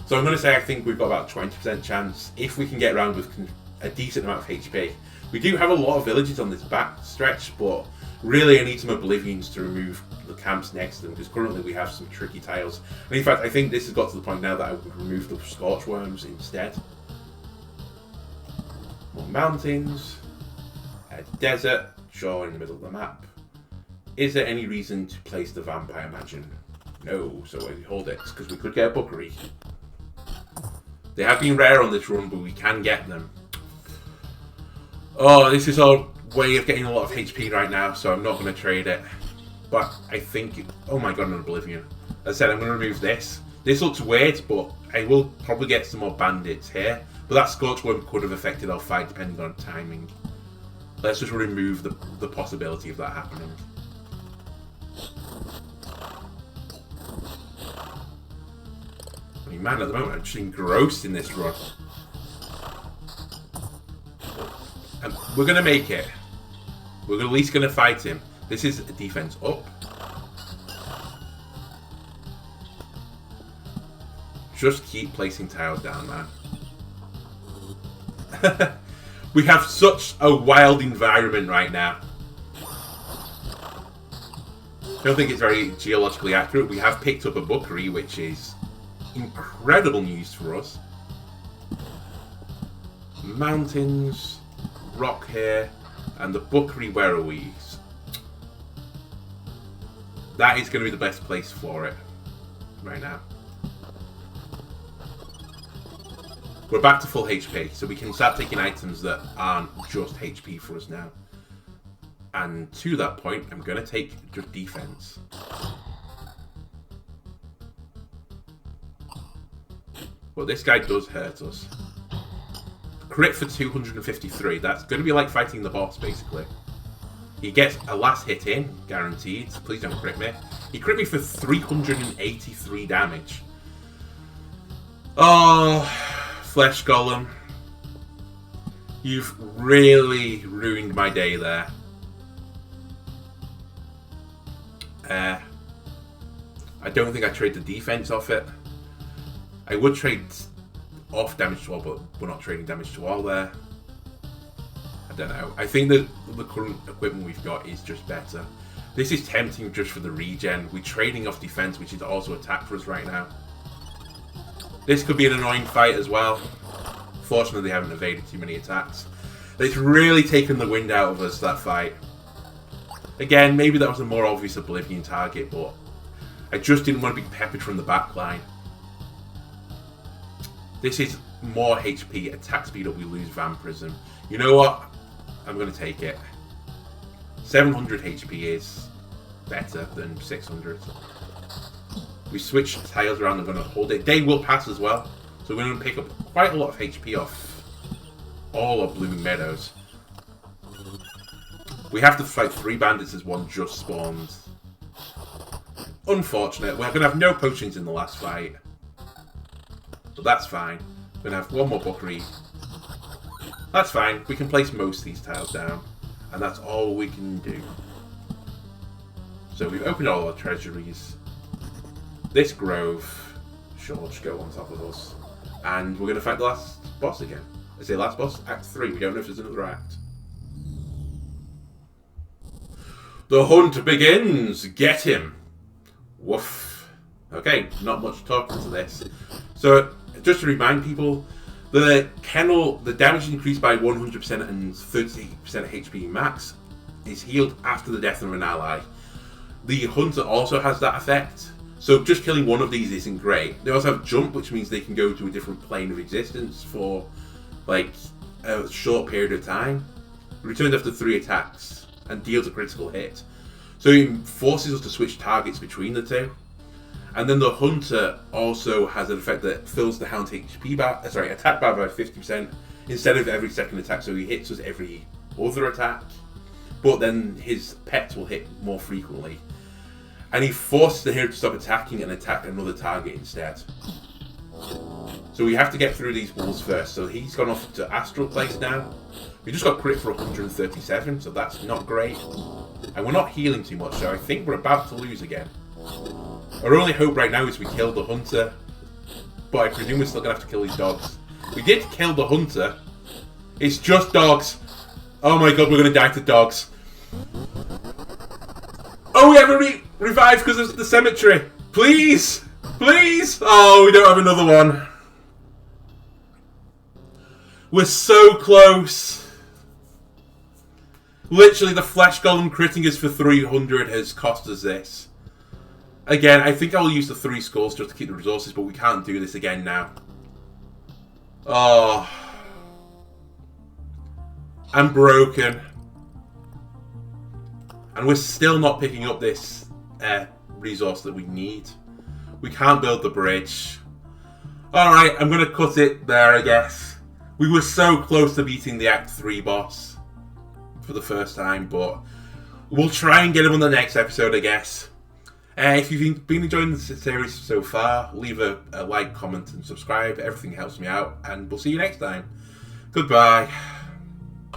So I'm going to say I think we've got about 20% chance if we can get around with a decent amount of HP. We do have a lot of villages on this back stretch, but really I need some Oblivions to remove the camps next to them, because currently we have some tricky tiles. And in fact, I think this has got to the point now that I would remove the Scorch Worms instead. More mountains. A desert. Sure, in the middle of the map. Is there any reason to place the Vampire Mansion? No, so I hold it, because we could get a Bookery. They have been rare on this run, but we can get them. Oh, this is our way of getting a lot of HP right now, so I'm not going to trade it. But I think... Oh my god, an Oblivion. As I said, I'm going to remove this. This looks weird, but I will probably get some more bandits here. But that Scorchworm could have affected our fight depending on timing. Let's just remove the possibility of that happening. I mean, man, at the moment I'm just engrossed in this run. And we're going to make it. We're at least going to fight him. This is a defense up. Just keep placing tiles down, man. We have such a wild environment right now. I don't think it's very geologically accurate. We have picked up a Bookery, which is incredible news for us. Mountains, rock here, and the Bookery, where are we? That is going to be the best place for it right now. We're back to full HP, so we can start taking items that aren't just HP for us now. And to that point, I'm going to take just defense. But this guy does hurt us. Crit for 253. That's going to be like fighting the boss, basically. He gets a last hit in, guaranteed. Please don't crit me. He crit me for 383 damage. Oh, Flesh Golem. You've really ruined my day there. I don't think I trade the defense off it. I would trade off damage to all, but we're not trading damage to all there. I don't know. I think that the current equipment we've got is just better. This is tempting just for the regen. We're trading off defense, which is also attack for us right now. This could be an annoying fight as well. Fortunately, they haven't evaded too many attacks. It's really taken the wind out of us, that fight. Again, maybe that was a more obvious Oblivion target, but I just didn't want to be peppered from the back line. This is more HP, attack speed up, we lose Vampirism. You know what? I'm going to take it. 700 HP is better than 600. We switch tiles around, I'm going to hold it. Day will pass as well, so we're going to pick up quite a lot of HP off all of Blooming Meadows. We have to fight 3 bandits as one just spawned. Unfortunate. We're going to have no potions in the last fight. But that's fine. We're going to have one more Bookery. That's fine. We can place most of these tiles down. And that's all we can do. So we've opened all our treasuries. This grove, sure, will just go on top of us. And we're going to fight the last boss again. I say last boss? Act 3. We don't know if there's another act. The hunt begins! Get him! Woof. Okay, not much talking to this. So, just to remind people, the kennel, the damage increased by 100% and 30% HP max is healed after the death of an ally. The hunter also has that effect, so just killing one of these isn't great. They also have jump, which means they can go to a different plane of existence for like a short period of time. Returns after 3 attacks and deals a critical hit. So it forces us to switch targets between the two. And then the hunter also has an effect that fills the hound's attack bar by 50% instead of every second attack. So he hits us every other attack, but then his pets will hit more frequently. And he forces the hero to stop attacking and attack another target instead. So we have to get through these walls first. So he's gone off to Astral Place now. We just got crit for 137, so that's not great. And we're not healing too much, so I think we're about to lose again. Our only hope right now is we kill the hunter, but I presume we're still going to have to kill these dogs. We did kill the hunter. It's just dogs. Oh my god, we're going to die to dogs. Oh, we have a revive because of the cemetery. Please! Please! Oh, we don't have another one. We're so close. Literally, the Flesh Golem critting us for 300 has cost us this. Again, I think I'll use the 3 skulls just to keep the resources, but we can't do this again now. Oh. I'm broken. And we're still not picking up this resource that we need. We can't build the bridge. Alright, I'm going to cut it there, I guess. We were so close to beating the Act 3 boss for the first time, but we'll try and get him on the next episode, I guess. If you've been enjoying the series so far, leave a like, comment and subscribe. Everything helps me out, and we'll see you next time. Goodbye.